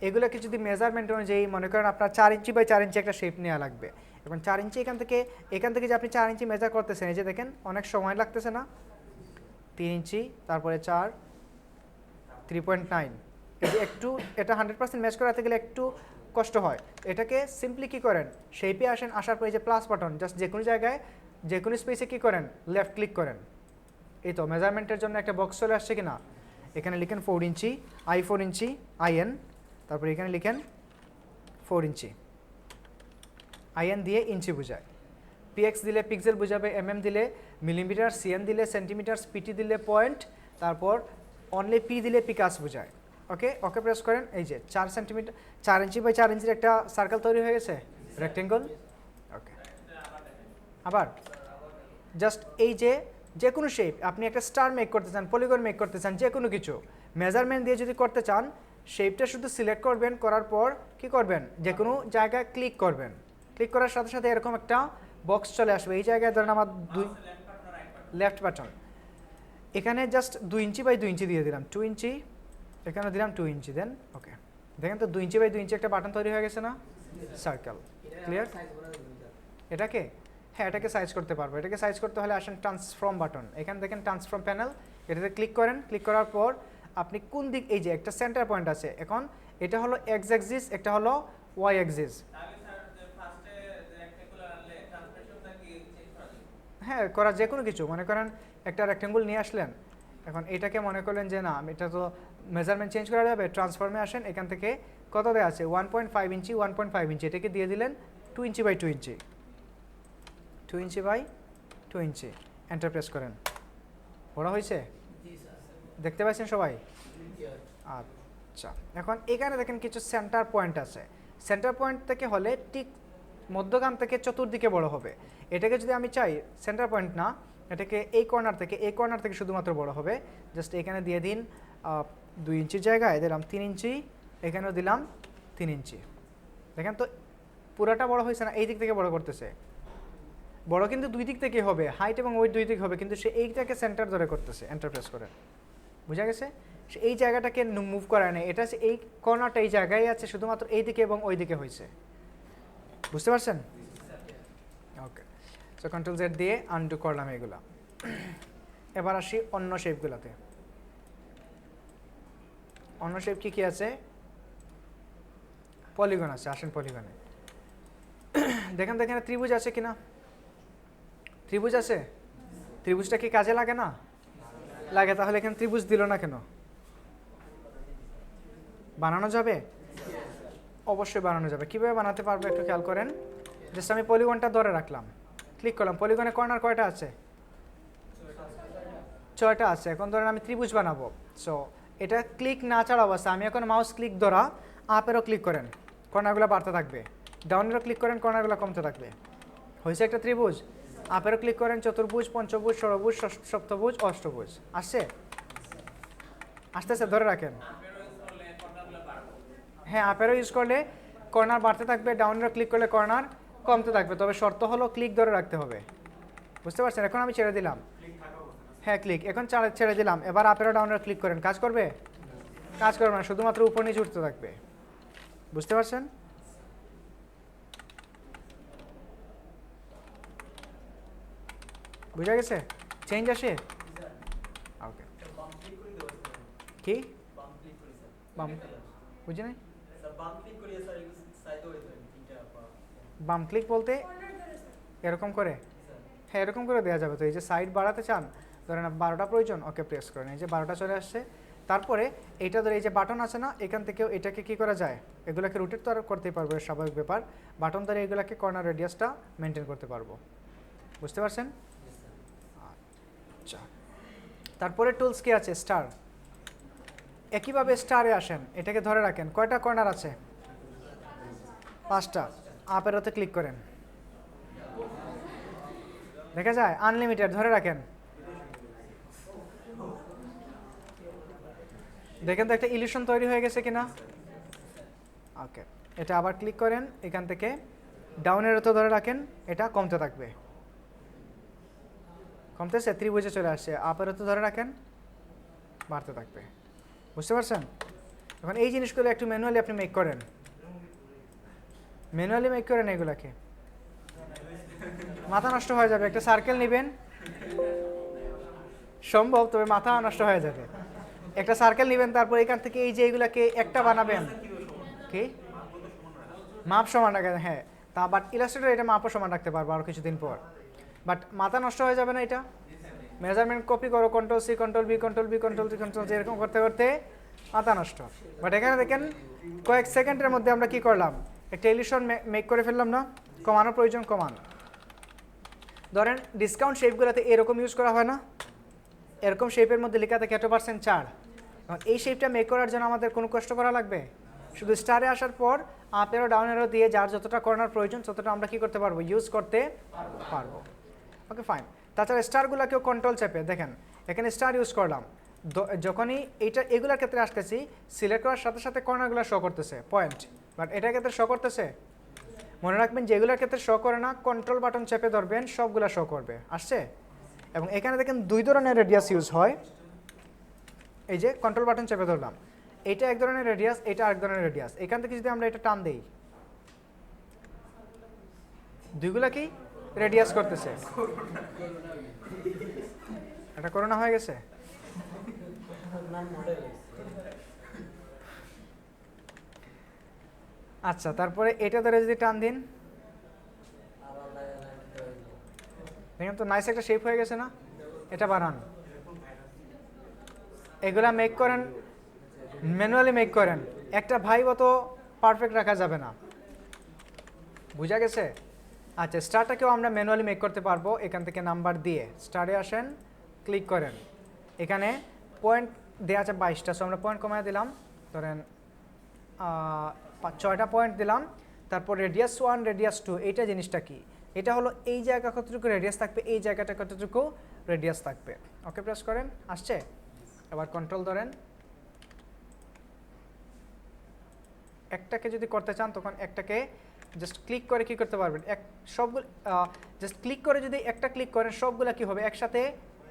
এগুলোকে যদি মেজারমেন্ট অনুযায়ী মনে করেন আপনার 4 ইঞ্চি বাই 4 ইঞ্চি একটা শেপ নেওয়া লাগবে। এখন 4 ইঞ্চি এখান থেকে যে আপনি 4 ইঞ্চি মেজার করতেছেন, এই যে দেখেন অনেক সময় লাগতেছে না? 3 ইঞ্চি, তারপরে 4, 3.9, এই যে একটু এটা 100% ম্যাচ করাতে গেলে একটু কষ্ট হয়। এটাকে সিম্পলি কী করেন, শেপে আসেন, আসার পরে যে প্লাস বাটন, জাস্ট যে কোনো জায়গায় যে কোনো স্পেসে কী করেন, লেফট ক্লিক করেন। এই তো মেজারমেন্টের জন্য একটা বক্স চলে আসছে কিনা, এখানে লিখেন 4 ইঞ্চি, I4 ইঞ্চি, IN, তারপরে এখানে লিখেন 4 ইঞ্চি, IN দিয়ে ইঞ্চি বোঝায়, PX দিলে পিক্সেল বোঝাবে, MM দিলে মিলিমিটার, CM দিলে সেন্টিমিটার, PT দিলে পয়েন্ট, তারপর অনলি P দিলে পিকাস বোঝায়। ওকে, ওকে প্রেস করেন, এই যে 4 সেন্টিমিটার 4 ইঞ্চি বাই 4 ইঞ্চির একটা সার্কেল তৈরি হয়ে গেছে, রেক্টেঙ্গল। ওকে, আবার জাস্ট এই যে কোনো শেপ আপনি একটা স্টার মেক করতে চান, পলিগন মেক করতে চান, যে কোনো কিছু মেজারমেন্ট দিয়ে যদি করতে চান, শেপটা শুধু সিলেক্ট করবেন, করার পর কি করবেন, যে কোনো জায়গায় ক্লিক করবেন, ক্লিক করার সাথে সাথে এরকম একটা বক্স চলে আসবে। এই জায়গায় ধরেন আমার লেফট বাটন, এখানে জাস্ট 2 ইঞ্চি বাই 2 ইঞ্চি দিয়ে দিলাম, 2 ইঞ্চি, এখানে দিলাম 2 ইঞ্চি, দেন ওকে, দেখেন তো 2 ইঞ্চি বাই 2 ইঞ্চি একটা বাটন তৈরি হয়ে গেছে না, সার্কেল। ক্লিয়ার? এটাকে, হ্যাঁ এটাকে সাইজ করতে পারবো। এটাকে সাইজ করতে হলে আসেন ট্রান্সফর্ম বাটন, এখানে দেখেন ট্রান্সফর্ম প্যানেল, এটাতে ক্লিক করেন, ক্লিক করার পর আপনি কোন দিক, এই যে একটা সেন্টার পয়েন্ট আছে, এখন এটা হলো এক্স অ্যাক্সিস, একটা হলো ওয়াই অ্যাক্সিস। হ্যাঁ করা, যে কোনো কিছু মনে করেন একটা রেক্টেঙ্গুল নিয়ে আসলেন, এখন এটাকে মনে করলেন যে না এটা তো মেজারমেন্ট চেঞ্জ করা যাবে, ট্রান্সফর্মে আসেন, এখান থেকে কত দেওয়া আছে 1.5 ইঞ্চি, 1.5 ইঞ্চি, এটাকে দিয়ে দিলেন 2 inch by 2 inch, 2 inch by 2 inch, enter press করেন। বড় হয়েছে? দেখতে পাচ্ছেন সবাই? আচ্ছা, এখন এখানে দেখেন কিছু সেন্টার পয়েন্ট আছে, সেন্টার পয়েন্ট থেকে হলে ঠিক মধ্যখান থেকে চতুর্দিকে বড় হবে। এটাকে যদি আমি চাই সেন্টার পয়েন্ট না, এটাকে এই কর্নার থেকে শুধুমাত্র বড় হবে, জাস্ট এখানে দিয়ে দিন 2 ইঞ্চির জায়গায় দিলাম 3 ইঞ্চি, এখানেও দিলাম 3 ইঞ্চি। দেখেন তো পুরাটা বড় হয়েছে না? এই দিক থেকে বড় করতেছে, বড় কিন্তু দুই দিক থেকে হবে, হাইট এবং ওয়েট দুই দিক হবে, কিন্তু সে এইটাকে সেন্টার ধরে করতেছে, এন্টার প্রেস করে। বুঝা গেছে? সে এই জায়গাটাকে মুভ করায় না, এটা এই কর্নারটা এই জায়গায় আছে, শুধুমাত্র এই দিকে এবং ওই দিকে হয়েছে। বুঝতে পারছেন? ওকে, সো কন্ট্রোল জেড দিয়ে আনডু করলাম এগুলা। এবার আসি অন্য শেপগুলোতে। অন্য শেপ কি আছে? পলিগন আছে, আসেন পলিগনে। দেখেন তো এখানে ত্রিভুজ আছে কিনা? ত্রিভুজ আছে? ত্রিভুজটা কি কাজে লাগে না? লাগে, তাহলে এখানে ত্রিভুজ দিল না কেন? বানানো যাবে? অবশ্যই বানানো যাবে। কিভাবে বানাতে পারবো একটু খেয়াল করেন। জাস্ট আমি পলিগনটা ধরে রাখলাম, ক্লিক করলাম, পলিগনে কর্নার কয়টা আছে? 6টা আছে। এখন ধরেন আমি ত্রিভুজ বানাবো, সো এটা ক্লিক না ছাড়া অবস্থা আমি এখন মাউস ক্লিক ধরা আপেরও ক্লিক করেন, কর্নারগুলো বাড়তে থাকবে, ডাউনেরও ক্লিক করেন, কর্নারগুলো কমতে থাকবে। হয়েছে একটা ত্রিভুজ। আপেরও ক্লিক করেন, চতুর্ভুজ, পঞ্চভুজ, ষড়ভুজ, সপ্তভুজ, অষ্টভুজ। আসছে? আসতেছে, ধরে রাখেন। হ্যাঁ, আপেরও ইউজ করলে কর্নার বাড়তে থাকবে, ডাউনেরও ক্লিক করলে কর্নার কমতে থাকবে, তবে শর্ত হলো ক্লিক ধরে রাখতে হবে। বুঝতে পারছেন? এখন আমি ছেড়ে দিলাম, হ্যাঁ ক্লিক, এখন ছেড়ে দিলাম। এবার আপেরও ডাউনেরও ক্লিক করেন, কাজ করবে? কাজ করবে না, শুধুমাত্র উপর নিচে উঠতে থাকবে। বুঝতে পারছেন? বুঝা গেছে? চেঞ্জ আসে? ওকে, বাম ক্লিক করে দেবো স্যার। কি বাম ক্লিক করে স্যার। বাম বুঝি নাই? স্যার বাম ক্লিক করে স্যার সাইড হয়ে যাবে তিনটা বাম ক্লিক বলতে এরকম করে? স্যার। হ্যাঁ, এরকম করে দেওয়া যাবে। তো এই যে সাইড বাড়াতে চান, ধরেন 12টা প্রয়োজন, ওকে প্রেস করেন, এই যে 12টা চলে আসছে। তারপরে এইটা ধরে এই যে বাটন আছে না, এখান থেকেও এটাকে কি করা যায়, এগুলোকে রোটেট তো আর করতেই পারবো, এর স্বাভাবিক ব্যাপার। বাটন ধরে এগুলোকে কর্নার রেডিয়াসটা মেনটেন করতে পারবো। বুঝতে পারছেন? আচ্ছা, তারপরে টুলস কি আছে? স্টার। একইভাবে স্টারে আসেন, এটাকে ধরে রাখেন। কয়টা কর্নার আছে? 5টা। আপের ওতে ক্লিক করেন, দেখা যায় আনলিমিটেড। ধরে রাখেন, দেখেন তো একটা ইলিউশন তৈরি হয়ে গেছে কিনা। ওকে, এটা আবার ক্লিক করেন, এখান থেকে ডাউনের ওতে ধরে রাখেন, এটা কমতে থাকবে, কমতেছে, ত্রিভুজে চলে আসছে। আপের ওতে ধরে রাখেন, বাড়তে থাকবে। বুঝতে পারছেন? এখন এই জিনিসগুলো একটু ম্যানুয়ালি আপনি মেক করেন, ম্যানুয়ালি মেক করেন এগুলাকে, মাথা নষ্ট হয়ে যাবে। একটা সার্কেল নেবেন, সম্ভব, তবে মাথা নষ্ট হয়ে যাবে। একটা সার্কেল নেবেন, তারপর এখান থেকে এই যে এইগুলাকে একটা বানাবেন। কি মাপ সমান রাখেন? হ্যাঁ, তা বাট ইলাস্ট্রেটর এটা মাপও সমান রাখতে পারবো আরও কিছুদিন পর। বাট মাথা নষ্ট হয়ে যাবে না এটা? মেজারমেন্ট কপি করো, control C, control V, control V, control C, control C, এরকম করতে করতে মাথা নষ্ট। বাট এখানে দেখেন কয়েক সেকেন্ডের মধ্যে আমরা কি করলাম, একটা ইলিউশন মেক করে ফেললাম না? কমানোর প্রয়োজন কমান। ধরেন ডিসকাউন্ট শেপগুলোতে এরকম ইউজ করা হয় না? এরকম শেপের মধ্যে লেখা থাকে এত% ছাড়। এখন এই শেপটা মেক করার জন্য আমাদের কোনো কষ্ট করা লাগবে? শুধু স্টারে আসার পর আপ এরো ডাউন এরো দিয়ে যার যতটা কর্নার প্রয়োজন ততটা আমরা কি করতে পারবো, ইউজ করতে পারবো। ওকে, ফাইন। তাছাড়া স্টারগুলোকেও কন্ট্রোল চেপে দেখেন, এখানে স্টার ইউজ করলাম, যখনই এগুলোর ক্ষেত্রে আসতেছি, সিলেক্ট করার সাথে সাথে কর্নারগুলো শো করতেছে, পয়েন্ট। বাট এটার ক্ষেত্রে শো করতেছে? মনে রাখবেন যেগুলোর ক্ষেত্রে শো করে না, কন্ট্রোল বাটন চেপে ধরবেন, সবগুলো শো করবে। আসছে? এবং এখানে দেখেন 2 ধরনের রেডিয়াস ইউজ হয়। এই যে কন্ট্রোল বাটন চেপে ধরলাম, এটা এক ধরনের রেডিয়াস, এটা আরেক ধরনের রেডিয়াস। এখান থেকে যদি আমরা এটা টান দেই, দুইগুলাকেই রেডিয়াস করতেছে। এটা করোনা হয়ে গেছে। আচ্ছা, তারপরে এটা ধরে যদি টান দিন, দেখেন তো নাইস একটা শেপ হয়ে গেছে না? এটা বানান, এগুলা মেক করেন, ম্যানুয়ালি মেক করেন। একটা ভাইব তো পারফেক্ট রাখা যাবে না। বুঝা গেছে? আচ্ছা, স্টারটাকেও আমরা ম্যানুয়ালি মেক করতে পারবো। এখান থেকে নাম্বার দিয়ে স্টারে আসেন, ক্লিক করেন, এখানে পয়েন্ট দেওয়া আছে 22টা, সো আমরা পয়েন্ট কমায় দিলাম, ধরেন 6টা পয়েন্ট দিলাম। তারপর রেডিয়াস 1, রেডিয়াস 2, এইটা জিনিসটা কি? এটা হলো এই জায়গা কতটুকু রেডিয়াস থাকবে, এই জায়গাটা কতটুকু রেডিয়াস থাকবে। ওকে, প্রেস করেন, আসছে? এবার কন্ট্রোল ধরেন, একটাকে যদি করতে চান তখন একটাকে জাস্ট ক্লিক করে কি করতে পারবেন, সবগুলো জাস্ট ক্লিক করে যদি একটা ক্লিক করেন, সবগুলো কি হবে, একসাথে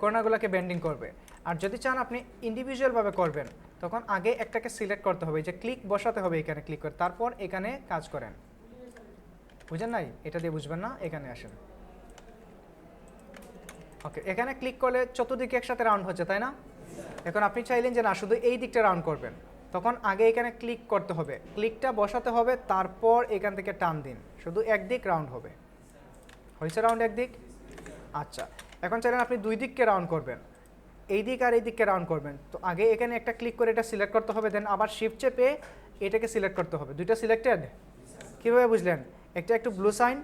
কর্নারগুলোকে বেন্ডিং করবে। আর যদি চান আপনি ইন্ডিভিজুয়ালভাবে করবেন, তখন আগে একটাকে সিলেক্ট করতে হবে, যে ক্লিক বসাতে হবে এখানে ক্লিক করে, তারপর এখানে কাজ করেন। বুঝেন নাই? এটা দিয়ে বুঝবেন না, এখানে আসেন। ওকে, এখানে ক্লিক করলে চতুর্দিকে একসাথে রাউন্ড হচ্ছে, তাই না? এখন আপনি চাইলেন যে না শুধু এই দিকটা রাউন্ড করবেন, তখন আগে এখানে ক্লিক করতে হবে, ক্লিকটা বসাতে হবে, তারপর এখান থেকে টান দিন, শুধু একদিক রাউন্ড হবে। হয়েছে রাউন্ড একদিক? আচ্ছা, এখন চাইলেন আপনি 2 দিককে রাউন্ড করবেন, এই দিক আর এই দিককে রাউন্ড করবেন, তো আগে এখানে একটা ক্লিক করে এটা সিলেক্ট করতে হবে, দেন আবার শিফট চেপে এটাকে সিলেক্ট করতে হবে। 2টা সিলেক্টেড? কীভাবে বুঝলেন? একটা একটু ব্লু সাইন,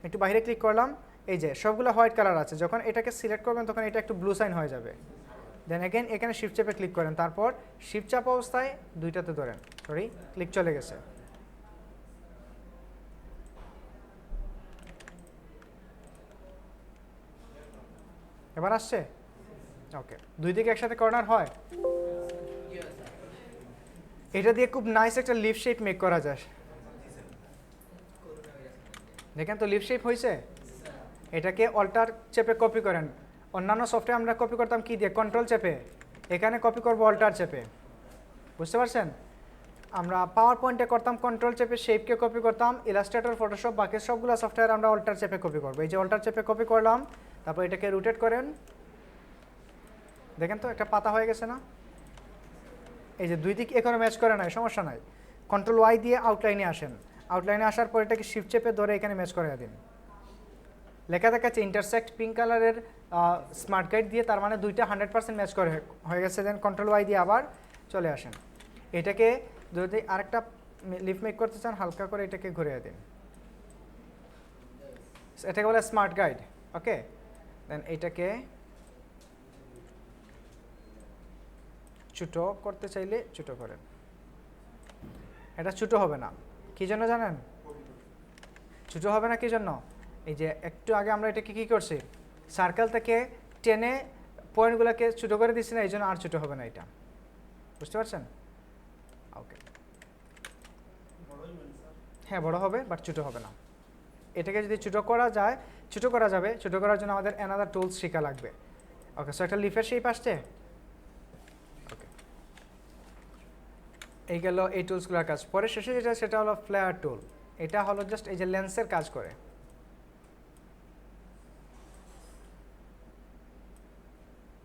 একটু বাইরে ক্লিক করলাম, এই যে সবগুলো হোয়াইট কালার আছে, যখন এটাকে সিলেক্ট করবেন তখন এটা একটু ব্লু সাইন হয়ে যাবে। দেন এগেন এখানে শিফট চেপে ক্লিক করেন, তারপর শিফট চাপা অবস্থায় 2টাতে ধরেন, সরি ক্লিক চলে গেছে। এবার আসছে? ওকে, 2 দিকে একসাথে কর্নার হয়। এটা দিয়ে খুব নাইস একটা লিফ শেপ মেক করা যায়। দেখেন তো লিফ শেপ হয়েছে। এটাকে অল্টার চেপে কপি করেন। অন্যান্য সফটওয়্যার আমরা কপি করতাম কি দিয়ে, কন্ট্রোল চেপে, এখানে কপি করব অল্টার চেপে। বুঝতে পারছেন? আমরা পাওয়ার পয়েন্টে করতাম কন্ট্রোল চেপে শেপকে কপি করতাম, ইলাস্ট্রেটর ফটোশপ বাকি সবগুলো সফটওয়্যার আমরা অল্টার চেপে কপি করবো। এই যে অল্টার চেপে কপি করলাম, তারপর এটাকে রোটেট করেন, দেখেন তো একটা পাতা হয়ে গেছে না? এই যে দুই দিক এখনো ম্যাচ করে নাই, সমস্যা নাই, কন্ট্রোল ওয়াই দিয়ে আউটলাইনে আসেন, আউটলাইনে আসার পর এটাকে শিফট চেপে ধরে এখানে ম্যাচ করে দিন। লেখা দেখাচ্ছে ইন্টারসেক্ট পিঙ্ক কালারের স্মার্ট গাইড দিয়ে, তার মানে দুইটা 100% ম্যাচ করে হয়ে গেছে। দেন কন্ট্রোল ওয়াই দিয়ে আবার চলে আসেন, এটাকে যদি আরেকটা লিফ মেক করতে চান হালকা করে এটাকে ঘুরিয়ে দিন, এটাকে বলে স্মার্ট গাইড। ওকে, দেন এটাকে ছোটো করতে চাইলে ছোটো করেন, এটা ছোটো হবে না, কী জন্য জানেন? ছোটো হবে না কী জন্য? এই যে একটু আগে আমরা এটাকে কী করছি, সার্কেল থেকে টেনে পয়েন্টগুলোকে ছোটো করে দিচ্ছি না, এই জন্য আর ছোটো হবে না এটা, বুঝতে পারছেন? ওকে, হ্যাঁ বড় হবে, বাট ছোটো হবে না। এটাকে যদি ছোটো করা যায়, ছোটো করা যাবে, ছোটো করার জন্য আমাদের অ্যানাদার টুলস শেখা লাগবে। ওকে, সো একটা লিফের শেপ আসছে। ওকে, এই গেল এই টুলসগুলোর কাজ। পরে শেষে যেটা সেটা হলো ফ্লেয়ার টুল, এটা হলো জাস্ট এই যে লেন্সের কাজ করে,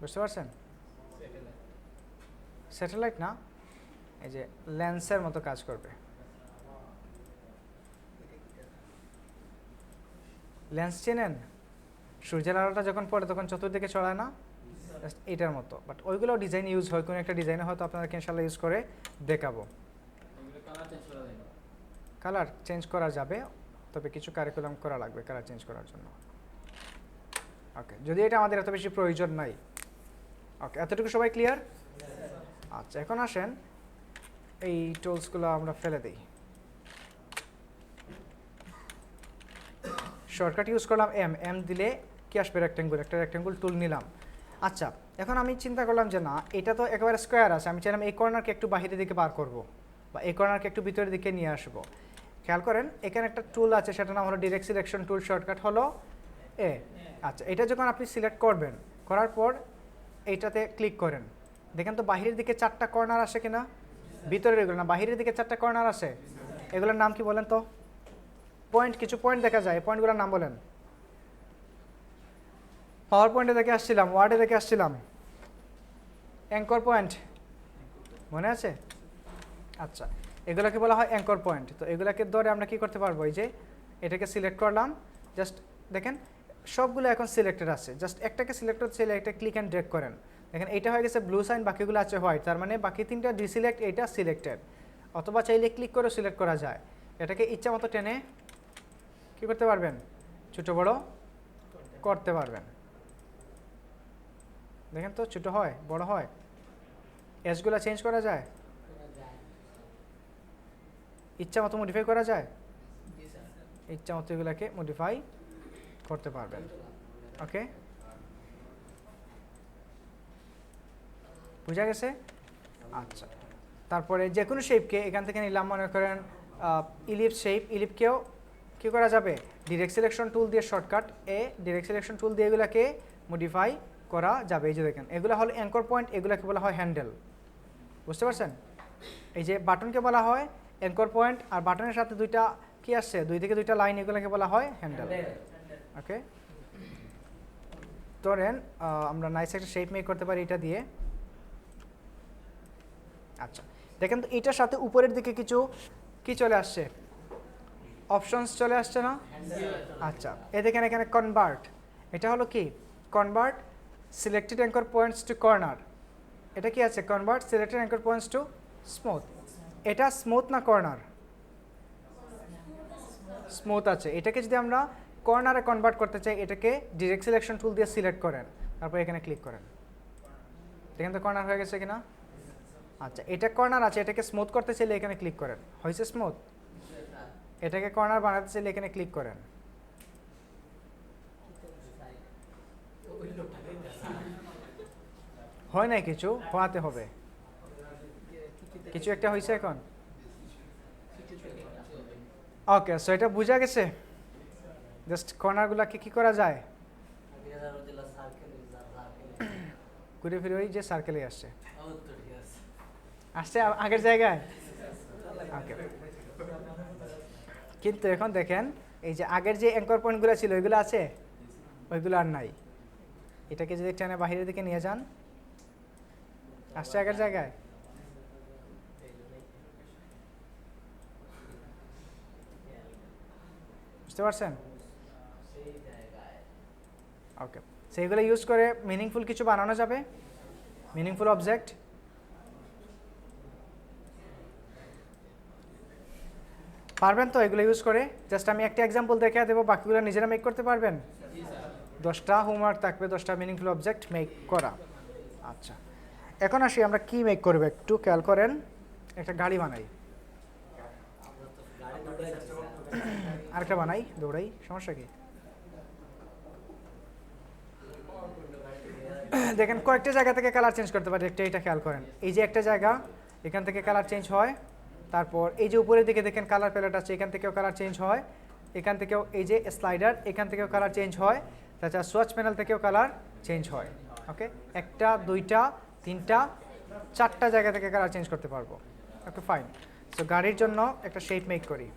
বুঝতে পারছেন? স্যাটেলাইট না, এই যে লেন্সের মতো কাজ করবে। লেন্স চেনেন? সূর্যের আলোটা যখন পড়ে তখন চতুর্দিকে ছড়ায় না, জাস্ট এটার মতো, বাট ওইগুলো ডিজাইন ইউজ হয়, কোনো একটা ডিজাইনে হয়তো আপনাদেরকে ইনশাল্লাহ ইউজ করে দেখাবো। কালার চেঞ্জ করা যাবে, তবে কিছু কারিকুলাম করা লাগবে কালার চেঞ্জ করার জন্য। ওকে, যদি এটা আমাদের এত বেশি প্রয়োজন নাই। ওকে, এতটুকু সবাই ক্লিয়ার? আচ্ছা, এখন আসেন এই টুলসগুলো আমরা ফেলে দিই। শর্টকাট ইউজ করলাম এম দিলে কি আসবে? রেক্টেঙ্গুল, একটা রেক্টেঙ্গুল টুল নিলাম। আচ্ছা, এখন আমি চিন্তা করলাম যে না, এটা তো একেবারে স্কোয়ার আছে, আমি চাইলাম এই কর্নারকে একটু বাহিরের দিকে বার করব, বা এই কর্নারকে একটু ভিতরের দিকে নিয়ে আসবো। খেয়াল করেন এখানে একটা টুল আছে, সেটা নাম হলো ডিরেক্ট সিলেকশন টুল, শর্টকাট হলো এ। আচ্ছা, এটা যখন আপনি সিলেক্ট করবেন, করার পর এইটাতে ক্লিক করেন, দেখেন তো বাহিরের দিকে 4টা কর্নার আসে কিনা? ভিতরের এগুলো না, বাহিরের দিকে 4টা কর্নার আসে, এগুলোর নাম কি বলেন তো? পয়েন্ট, কিছু পয়েন্ট দেখা যায়, পয়েন্টগুলোর নাম বলেন। পাওয়ার পয়েন্টে দেখে আসছিলাম, ওয়ার্ডে দেখে আসছিলাম, অ্যাঙ্কর পয়েন্ট, মনে আছে? আচ্ছা, এগুলোকে বলা হয় অ্যাঙ্কর পয়েন্ট। তো এগুলোকে ধরে আমরা কি করতে পারবো, এই যে এটাকে সিলেক্ট করলাম, জাস্ট দেখেন সবগুলো এখন সিলেক্টেড আছে, জাস্ট একটাকে সিলেক্ট করতে চাইলে একটা ক্লিক অ্যান্ড ড্র্যাগ করেন, দেখেন এইটা হয়ে গেছে ব্লু সাইন, বাকিগুলো আছে হোয়াইট, তার মানে বাকি 3টা ডিসিলেক্ট, এইটা সিলেক্টেড। অথবা চাইলে ক্লিক করে সিলেক্ট করা যায়, এটাকে ইচ্ছা মতো টেনে কী করতে পারবেন, ছোটো বড় করতে পারবেন। দেখেন তো ছোটো হয়, বড় হয়, এজগুলো চেঞ্জ করা যায়, ইচ্ছা মতো মডিফাই করা যায়, ইচ্ছা মতো এগুলোকে মডিফাই করতে পারবেন। ওকে, বুঝা গেছে? আচ্ছা, তারপরে যে কোনো শেপকে এখান থেকে নিলাম, মনে করেন ইলিপ শেপ, ইলিপকেও কী করা যাবে, ডিরেক্ট সিলেকশন টুল দিয়ে শর্টকাট ডিরেক্ট সিলেকশন টুল দিয়ে এগুলোকে মডিফাই করা যাবে। এই যে দেখেন এগুলো হলো অ্যাঙ্কর পয়েন্ট, এগুলোকে বলা হয় হ্যান্ডেল, বুঝতে পারছেন? এই যে বাটনকে বলা হয় অ্যাঙ্কর পয়েন্ট, আর বাটনের সাথে দুইটা কি আসছে, দুই থেকে দুইটা লাইন, এগুলোকে বলা হয় হ্যান্ডেল। ওকে, ধরেন আমরা নাইস একটা শেপ মেক করতে পারি এটা দিয়ে। আচ্ছা, দেখেন তো এটার সাথে উপরের দিকে কিছু কি চলে আসছে, অপশনস চলে আসছে না? আচ্ছা, দেখেন এখানে কনভার্ট, এটা হলো কি, convert selected anchor points to corner. এটা কি আছে, convert selected anchor points two smooth. এটা স্মুথ না কর্নার? স্মুথ আছে। এটাকে যদি আমরা কর্নারে কনভার্ট করতে চাই, এটাকে ডিরেক্ট সিলেকশন টুল দিয়ে সিলেক্ট করেন, তারপর এখানে ক্লিক করেন, দেখেন তো কর্নার হয়ে গেছে কিনা? আচ্ছা, এটা কর্নার আছে, এটাকে স্মুথ করতে চাইলে এখানে ক্লিক করেন, হয়েছে স্মুথ। এটাকে কর্নার বানাতে চাইলে এখানে ক্লিক করেন। হয় নাই, কিছু হওয়াতে হবে, কিছু একটা হয়েছে এখন। ওকে, সো এটা বোঝা গেছে, জাস্ট কর্নারগুলোকে কি করা যায়, ঘুরে ফিরে ওই যে সার্কেলে আসছে, আসছে আগের জায়গায়। ওকে, কিন্তু এখন দেখেন এই যে আগের যে অ্যাঙ্কর পয়েন্টগুলো ছিল ওইগুলো আছে, ওইগুলো আর নাই। এটাকে যদি টেনে বাহিরের দিকে নিয়ে যান, আসছে আগের জায়গায়। বুঝতে পারছেন? ওকে, সেইগুলো ইউজ করে মিনিংফুল কিছু বানানো যাবে, মিনিংফুল অবজেক্ট। পারবেন তো এগুলো ইউজ করে? জাস্ট আমি একটা এক্সাম্পল দেখে দেবো, বাকিগুলো নিজেরা মেক করতে পারবেন? 10টা হোমওয়ার্ক থাকবে, 10টা মিনিংফুল অবজেক্ট মেক করা। আচ্ছা, এখন আসি আমরা কি মেক করবো, একটু খেয়াল করেন। একটা গাড়ি বানাই, আরেকটা বানাই, দৌড়াই, সমস্যা কি? দেখেন কয়েকটা জায়গা থেকে কালার চেঞ্জ করতে পারি, একটা এটা খেয়াল করেন। এই যে একটা জায়গা, এখান থেকে কালার চেঞ্জ হয়। তারপর এই যে উপরের দিকে দেখেন কালার প্যালেট আছে, এখান থেকেও কালার চেঞ্জ হয়। এখান থেকেও এই যে স্লাইডার, এখান থেকেও কালার চেঞ্জ হয়। তাছাড়া সোয়াচ প্যানেল থেকেও কালার চেঞ্জ হয়। ওকে, একটা, দুইটা, তিনটা, 4টা জায়গা থেকে কালার চেঞ্জ করতে পারবো। Okay fine. সো গাড়ির জন্য একটা শেপ মেক করি।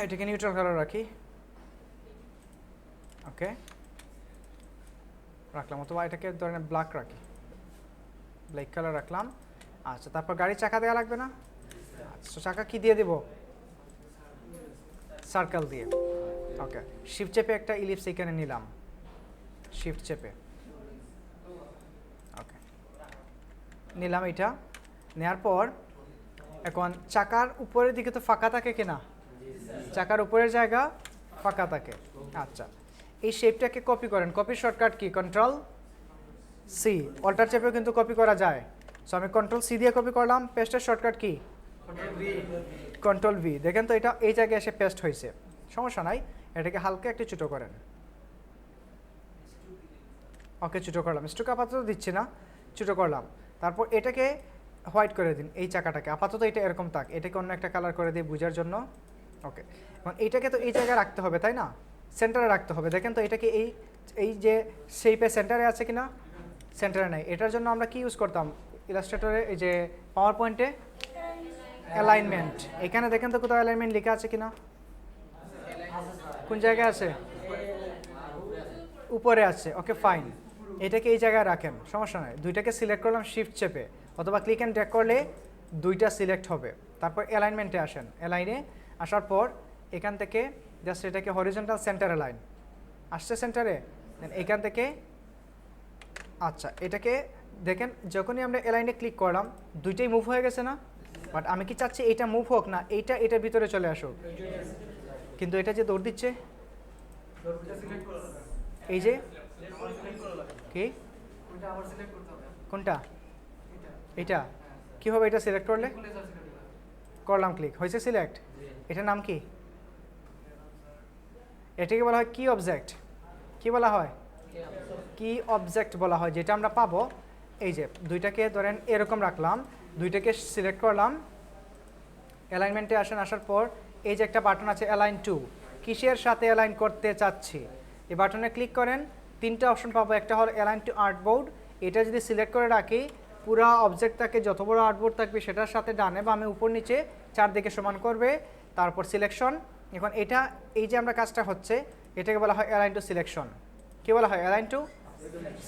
এটাকে নিউট্রাল কালার রাখি। ওকে, রাখলাম, অথবা এটাকে ধরেন ব্ল্যাক রাখি, ব্ল্যাক কালার রাখলাম। আচ্ছা, তারপর গাড়ির চাকা দেওয়া লাগবে না? আচ্ছা, চাকা কি দিয়ে দেব? সার্কেল দিয়ে। ওকে, শিফট চেপে একটা ইলিপস এখানে নিলাম, শিফট চেপে। ওকে, নিলাম এটা। নেওয়ার পর এখন চাকার উপরের দিকে তো ফাঁকা থাকে কিনা? চাকার উপরের জায়গা ফাঁকা থাকে। আচ্ছা, এই শেপটাকে কপি করেন। কপির shortcut key? Control C. Alter চেপেও কিন্তু কপি করা যায়। সো আমি কন্ট্রোল সি দিয়ে কপি করলাম। পেস্টের শর্টকাট কি? Control V. দেখেন তো এটা এই জায়গায় এসে পেস্ট হয়েছে, সমস্যা নাই। এটাকে হালকা একটু ছোটো করেন। ওকে, ছোটো করলাম। স্ট্রোক আপাতত দিচ্ছি না, ছোটো করলাম। তারপর এটাকে হোয়াইট করে দিন, এই চাকাটাকে। আপাতত এটা এরকম থাক, এটাকে অন্য একটা কালার করে দিই বোঝার জন্য। ওকে, এখন এইটাকে তো এই জায়গায় রাখতে হবে, তাই না? সেন্টারে রাখতে হবে। দেখেন তো এটাকে এই যে শেপে সেন্টারে আছে কিনা? সেন্টারে নাই। এটার জন্য আমরা কি ইউজ করতাম ইলাস্ট্রেটরে, এই যে পাওয়ার পয়েন্টে? অ্যালাইনমেন্ট। এখানে দেখেন তো কোথাও অ্যালাইনমেন্ট লেখা আছে কিনা? কোন জায়গায় আছে? উপরে আছে। ওকে ফাইন, এটাকে এই জায়গায় রাখেন, সমস্যা নাই। দুইটাকে সিলেক্ট করলাম শিফট চেপে, অথবা ক্লিক অ্যান্ড ড্র্যাগ করলে দুইটা সিলেক্ট হবে। তারপর অ্যালাইনমেন্টে আসেন। অ্যালাইনে আসার পর এখান থেকে জাস্ট এটাকে হরিজন্টাল সেন্টার অ্যালাইন। আসছে সেন্টারে, দেন এখান থেকে। আচ্ছা, এটাকে দেখেন যখনই আমরা অ্যালাইনে ক্লিক করলাম দুইটাই মুভ হয়ে গেছে না? বাট আমি কি চাচ্ছি এইটা মুভ হোক না এইটা এটার ভিতরে চলে আসুক? কিন্তু এটা যে দৌড় দিচ্ছে, এই যে কি কোনটা? এটা কীভাবে? এটা সিলেক্ট করলে করলাম, ক্লিক হয়েছে, সিলেক্ট। এটার নাম কি? এটাকে বলা হয় কি অবজেক্ট। কি বলা হয়? কি অবজেক্ট বলা হয়। যেটা আমরা পাবো, এই যে দুইটাকে ধরেন এরকম রাখলাম, দুইটাকে সিলেক্ট করলাম, অ্যালাইনমেন্টে আসেন। আসার পর এই যে একটা বাটন আছে অ্যালাইন টু, কিসের সাথে অ্যালাইন করতে চাচ্ছি, এই বাটনে ক্লিক করেন। 3টা অপশন পাবো, একটা হলো অ্যালাইন টু আর্টবোর্ড। এটা যদি সিলেক্ট করে রাখি, পুরো অবজেক্টটাকে যত বড় আর্টবোর্ড থাকবে সেটার সাথে ডানে বামে উপর নিচে চারদিকে সমান করবে। তারপর সিলেকশন। এখন এটা এই যে আমরা কাজটা হচ্ছে, এটাকে বলা হয় অ্যালাইন টু সিলেকশন। কী বলা হয়? Align two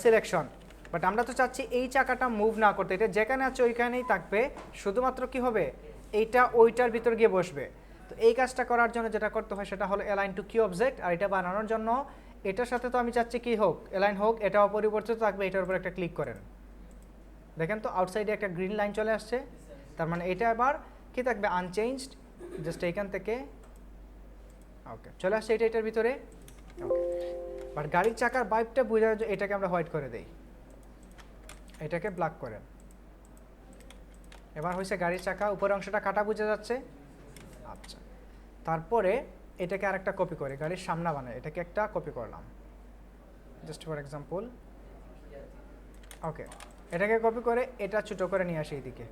selection. বাট আমরা তো চাচ্ছি এই চাকাটা মুভ না করতে, এটা যেখানে আছে ওইখানেই থাকবে, শুধুমাত্র কি হবে, এইটা ওইটার ভিতর গিয়ে বসবে। তো এই কাজটা করার জন্য যেটা করতে হয় সেটা হলো অ্যালাইন টু কি অবজেক্ট। আর এটা বানানোর জন্য এটার সাথে তো আমি চাচ্ছি কি হোক, অ্যালাইন হোক, এটা অপরিবর্তিত থাকবে। এটার উপর একটা ক্লিক করেন, দেখেন তো আউটসাইডে একটা গ্রিন লাইন চলে আসছে। তার মানে এটা আবার কি থাকবে? আনচেঞ্জড। জাস্ট এইখান থেকে ওকে চলে আসছে এটা এটার ভিতরে। ওকে, বাট গাড়ির চাকার বাইকটা বোঝার জন্য এটাকে আমরা হোয়াইট করে দেই, এটাকে ব্ল্যাক করেন। এবার হয়েছে গাড়ির চাকা, উপরের অংশটা কাটা বোঝা যাচ্ছে। আচ্ছা, তারপরে এটাকে আরেকটা কপি করে গাড়ির সামনা বানায়, এটাকে একটা কপি করলাম জাস্ট ফর এক্সাম্পল। ওকে, এটাকে কপি করে এটা ছোটো করে নিয়ে আসি এইদিকে।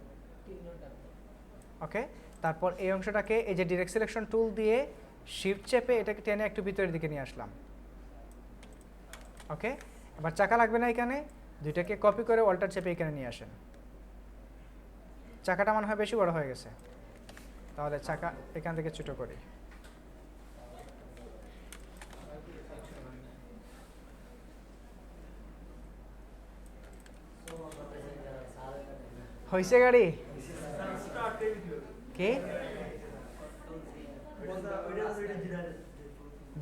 ওকে, তারপর এই অংশটাকে এই যে ডিরেক্ট সিলেকশন টুল দিয়ে শিফট চেপে এটাকে টেনে একটু ভিতরের দিকে নিয়ে আসলাম। ওকে, এবার চাকা লাগবে না এখানে, দুইটাকে কপি করে অল্টার চেপে এখানে নিয়ে আসেন। চাকাটা মনে হয় বেশি বড় হয়ে গেছে, তাহলে চাকা এখান থেকে ছোট করি। হয়েছে গাড়ি কি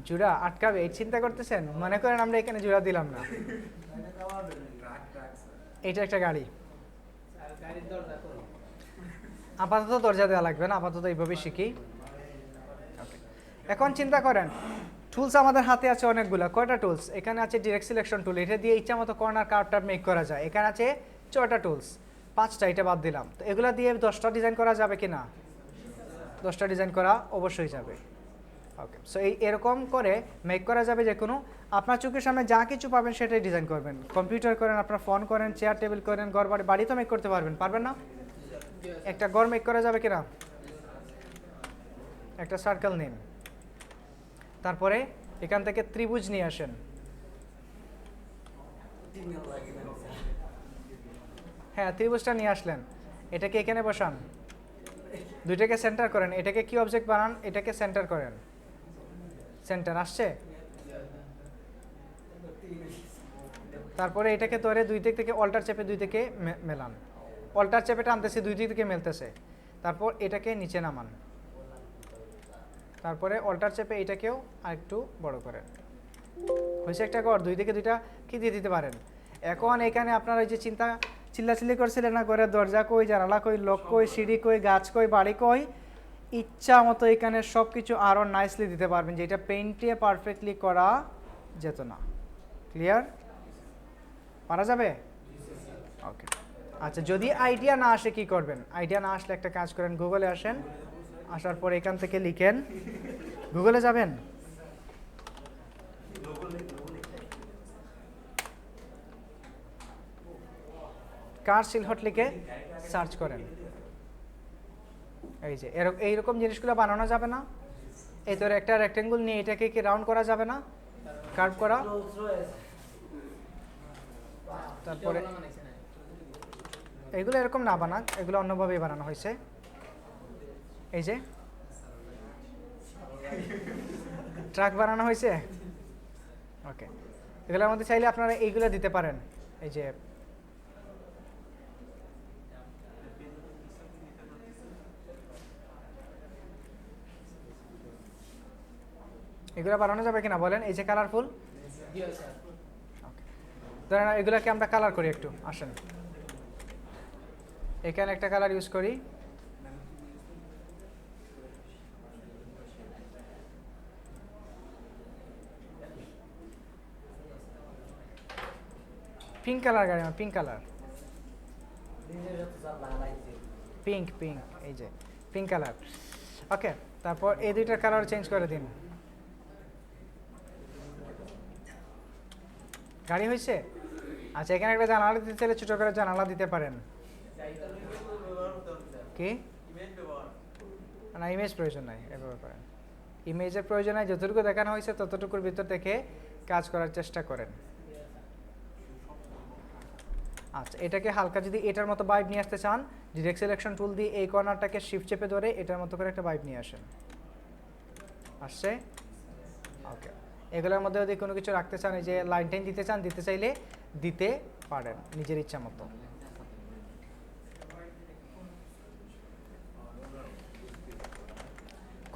জোড়া আটকাবে এই চিন্তা করতেছেন? মনে করেন আমরা এখানে জোড়া দিলাম না, এটা একটা গাড়ি, আপাতত দরজা দেওয়া লাগবে না, আপাতত এইভাবে শিখি। Okay. এখন চিন্তা করেন টুলস আমাদের হাতে আছে অনেকগুলো। কয়টা টুলস? এখানে আছে ডিরেক্ট সিলেকশন টুল, এটা দিয়ে ইচ্ছা মতো কর্নার কার্ভটা মেক করা যায়। এখানে আছে 6টা টুলস, 5টা এটা বাদ দিলাম। তো এগুলা দিয়ে 10টা ডিজাইন করা যাবে কি না? 10টা ডিজাইন করা অবশ্যই যাবে। ওকে, সো এরকম করে মেক করা যাবে যে কোনো। আপনার চোখের সামনে যা কিছু পাবেন সেটাই ডিজাইন করবেন। কম্পিউটার করেন, আপনার ফোন করেন, চেয়ার টেবিল করেন, ঘর বাড়ি, বাড়ি তো মেক করতে পারবেন না? একটা ঘর মেক করা যাবে কিনা? একটা সার্কেল নিন, তারপরে এখান থেকে ত্রিভুজ নিয়ে আসেন। হ্যাঁ, ত্রিভুজটা নিয়ে আসলেন, এটাকে এখানে বসান, দুইটাকে সেন্টার করেন। এটাকে কি অবজেক্ট বানান? এটাকে সেন্টার করেন। সেন্টার আসছে? তারপরে এটাকে ধরে দুই দিক থেকে অল্টার চেপে দুই দিকে মেলান। অল্টার চেপে টানতেছে, দুই দিক থেকে মেলতেছে। তারপর এটাকে নিচে নামান, তারপরে অল্টার চেপে এটাকেও আরেকটু বড় করেন। হয়েছে একটা ঘর, দুই দিকে দুইটা কি দিয়ে দিতে পারেন। এখন এখানে আপনারা ওই যে চিল্লাচিল্লি করছিলেন না, ঘরের দরজা কই, জানালা কই, লোক কই, সিঁড়ি কই, গাছ কই, বাড়ি কই, ইচ্ছা মতো এখানে সব কিছু আরও নাইসলি দিতে পারবেন, যেটা পেইন্টে পারফেক্টলি করা যেত না। ক্লিয়ার? পারা যাবে? ওকে, আচ্ছা, যদি আইডিয়া না আসে কি করবেন? আইডিয়া না আসলে একটা কাজ করেন, গুগলে আসেন, আসার পর এখান থেকে লিখেন, গুগলে যাবেন, কার সিলহট লিখে সার্চ করেন। এই যে এইরকম জিনিসগুলো বানানো যাবে না? এই তোর একটা রেক্টেঙ্গুল নিয়ে এটাকে কি রাউন্ড করা যাবে না? কার্ভ করা। তারপরে এগুলো এরকম না বানাক, এগুলো অন্যভাবেই বানানো হয়েছে। এই যে ট্রাক বানানো হয়েছে। ওকে, এগুলোর মধ্যে চাইলে আপনারা এইগুলো দিতে পারেন। এই যে এগুলো বানানো যাবে কিনা বলেন? এই যে কালারফুল, ধরেন এগুলোকে আমরা কালার করি একটু। আসেন, এখানে একটা কালার ইউজ করি, পিঙ্ক কালার। গাড়ি আমার পিঙ্ক কালার, পিঙ্ক পিঙ্ক, এই যে পিঙ্ক কালার। ওকে, তারপর এই দুইটার কালার চেঞ্জ করে দিন। গাড়ি হয়েছে? আচ্ছা, এখানে একটা জানালা দিতে চাইলে ছোটো করে জানালা দিতে পারেন। কি না, ইমেজ প্রয়োজন নাই, এভাবে করেন। ইমেজের প্রয়োজন নাই, যতটুকু দেখানো হয়েছে ততটুকুর ভিতর থেকে কাজ করার চেষ্টা করেন। আচ্ছা, এটাকে হালকা যদি এটার মতো ভাইব নিয়ে আসতে চান, ডিরেক্ট সিলেকশন টুল দিয়ে এই কর্নারটাকে শিফট চেপে ধরে এটার মতো করে একটা ভাইব নিয়ে আসেন। আসছে? ওকে, এগুলোর মধ্যে যদি কোনো কিছু রাখতে চান, এই যে লাইন টাইন দিতে চান, দিতে চাইলে দিতে পারেন নিজের ইচ্ছা মতো।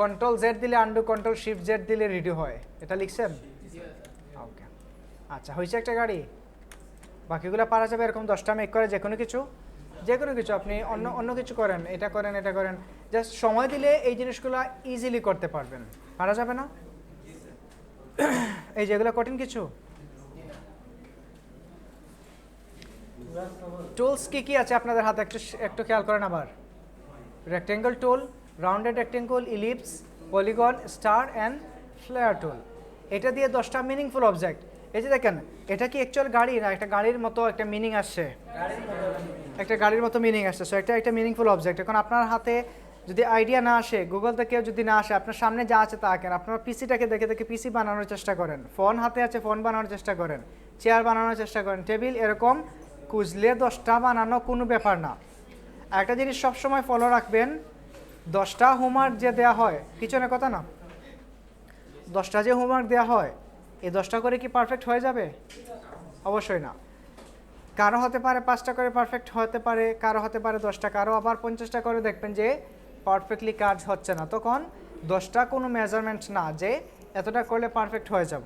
কন্ট্রোল জেড দিলে আন্ডু, কন্ট্রোল শিফট জেড দিলে রিডিউ হয়, এটা লিখছেন? ওকে, আচ্ছা, হয়েছে একটা গাড়ি। বাকিগুলো পারা যাবে এরকম 10টা মেক করে যে কোনো কিছু আপনি অন্য কিছু করেন, এটা করেন, এটা করেন, জাস্ট সময় দিলে এই জিনিসগুলো ইজিলি করতে পারবেন। পারা যাবে না? এই যেগুলো কঠিন কিছু। টুলস কি আছে আপনাদের হাতে একটু খেয়াল করেন আবার। Rectangle tool, rounded rectangle, ellipse, polygon, star and flare tool. এটা দিয়ে 10টা মিনিংফুল অবজেক্ট। এই যে দেখেন, এটা কি অ্যাকচুয়াল গাড়ি না একটা গাড়ির মতো একটা মিনিং আসছে, একটা গাড়ির মতো মিনিং আসছে। সো একটা মিনিংফুল অবজেক্ট। এখন আপনার হাতে যদি আইডিয়া না আসে, গুগল থেকে যদি না আসে, আপনার সামনে যা আছে তা আঁকেন। আপনার পিসিটাকে দেখে দেখে পিসি বানানোর চেষ্টা করেন, ফোন হাতে আছে ফোন বানানোর চেষ্টা করেন, চেয়ার বানানোর চেষ্টা করেন, টেবিল এরকম খুঁজলে 10টা বানানো কোনো ব্যাপার না। একটা জিনিস সবসময় ফলো রাখবেন, 10টা হোমওয়ার্ক যে দেওয়া হয়, পিছনে কথা না, 10টা যে হোমওয়ার্ক দেওয়া হয় এই 10টা করে কি পারফেক্ট হয়ে যাবে? অবশ্যই না। কারো হতে পারে 5টা করে পারফেক্ট হতে পারে, কারো হতে পারে 10টা, কারো আবার 50টা করে দেখবেন যে পারফেক্টলি কাজ হচ্ছে না। তখন 10টা কোনো মেজারমেন্ট না যে এতটা করলে পারফেক্ট হয়ে যাব।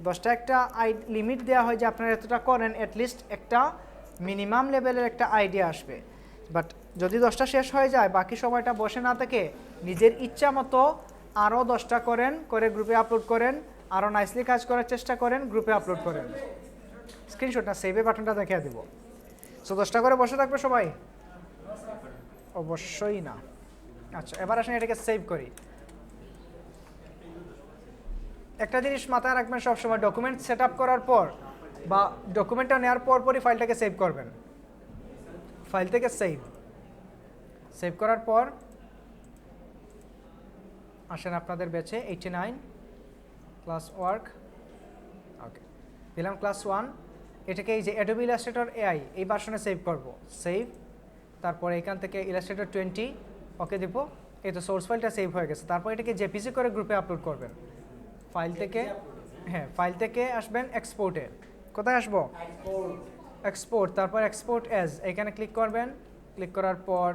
10টা একটা লিমিট দেওয়া হয় যে আপনারা এতটা করেন, অ্যাটলিস্ট একটা মিনিমাম লেভেলের একটা আইডিয়া আসবে। বাট যদি 10টা শেষ হয়ে যায়, বাকি সময়টা বসে না থেকে নিজের ইচ্ছা মতো আরও 10টা করেন, করে গ্রুপে আপলোড করেন, আরও নাইসলি কাজ করার চেষ্টা করেন, গ্রুপে আপলোড করেন। স্ক্রিনশট না, সেভে বাটনটা দেখিয়ে দিব। সো 10টা করে বসে থাকবে সবাই? অবশ্যই না। আচ্ছা, এবার আসেন এটাকে সেভ করি। একটা জিনিস মাথায় রাখবেন সবসময়, ডকুমেন্ট সেট আপ করার পর বা ডকুমেন্টটা নেওয়ার পরই ফাইলটাকে সেভ করবেন। ফাইল থেকে সেভ করার পর আসেন আপনাদের ব্যাচে 89 ক্লাস ওয়ার্ক। ওকে, দিলাম ক্লাস 1। এটাকে এই যে অ্যাডোবি ইলাস্ট্রেটর এআই এই ভার্সনে সেভ করব। সেভ, তারপরে এখান থেকে ইলাস্ট্রেটর 20 ওকে দিব। এই তো সোর্স ফাইলটা সেভ হয়ে গেছে। তারপর এটাকে জেপিজি করে গ্রুপে আপলোড করবেন। ফাইল থেকে, হ্যাঁ, ফাইল থেকে আসবেন এক্সপোর্টে। কোথায় আসবো? এক্সপোর্ট, তারপর এক্সপোর্ট অ্যাজ, এখানে ক্লিক করবেন। ক্লিক করার পর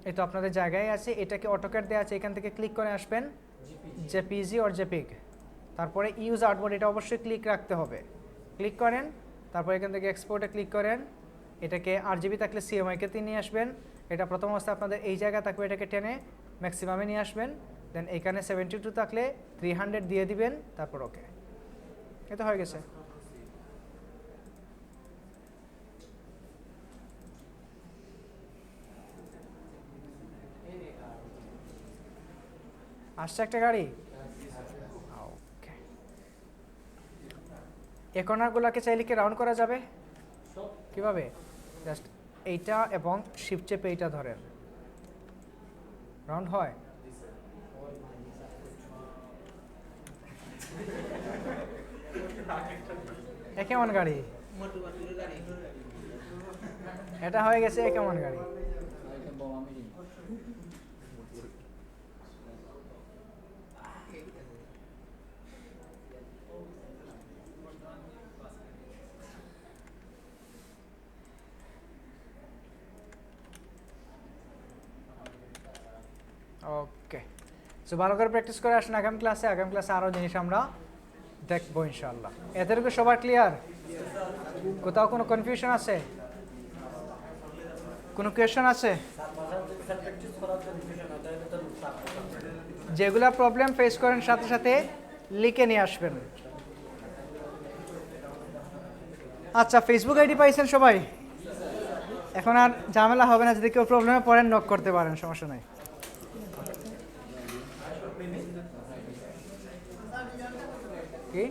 এই তো আপনাদের জায়গায় আছে, এটাকে অটোক্যাড দেওয়া আছে, এখান থেকে ক্লিক করে আসবেন জেপিজি অর জেপিগ। তারপরে ইউজ আর্টবোর্ড, এটা অবশ্যই ক্লিক রাখতে হবে। ক্লিক করেন, তারপর এখান থেকে এক্সপোর্টে ক্লিক করেন। এটাকে আরজিবি থাকলে সিএমআইকে নিয়ে আসবেন। এটা প্রথম অবস্থায় আপনাদের এই জায়গায় থাকবে, এটাকে টেনে ম্যাক্সিমামে নিয়ে আসবেন। দেন এখানে 72 থাকলে 300 দিয়ে দিবেন, তারপর ওকে। এটা হয়ে গেছে। আসছে একটা গাড়ি। ওকে, এই কর্নারগুলোকে চাইলে কি রাউন্ড করা যাবে? কিভাবে? জাস্ট এইটা এবং শিফট চেপে এইটা ধরেন, রাউন্ড হয়। এ কেমন গাড়ি? এটা হয়ে গেছে এ কেমন গাড়ি? ওকে, সো ভালো করে প্র্যাকটিস করে আসেন আগামী ক্লাসে। আগামী ক্লাসে আরও জিনিস আমরা দেখবো ইনশাআল্লাহ। এতটুকু সবার ক্লিয়ার? কোথাও কোনো কনফিউশন আছে? কোনো কোয়েশ্চন আছে? যেগুলা প্রবলেম ফেস করেন সাথে সাথে লিখে নিয়ে আসবেন। আচ্ছা, ফেসবুক আইডি পাইছেন সবাই? এখন আর ঝামেলা হবে না, যদি কেউ প্রবলেমে পড়েন নক করতে পারেন, সমস্যা নাই। কি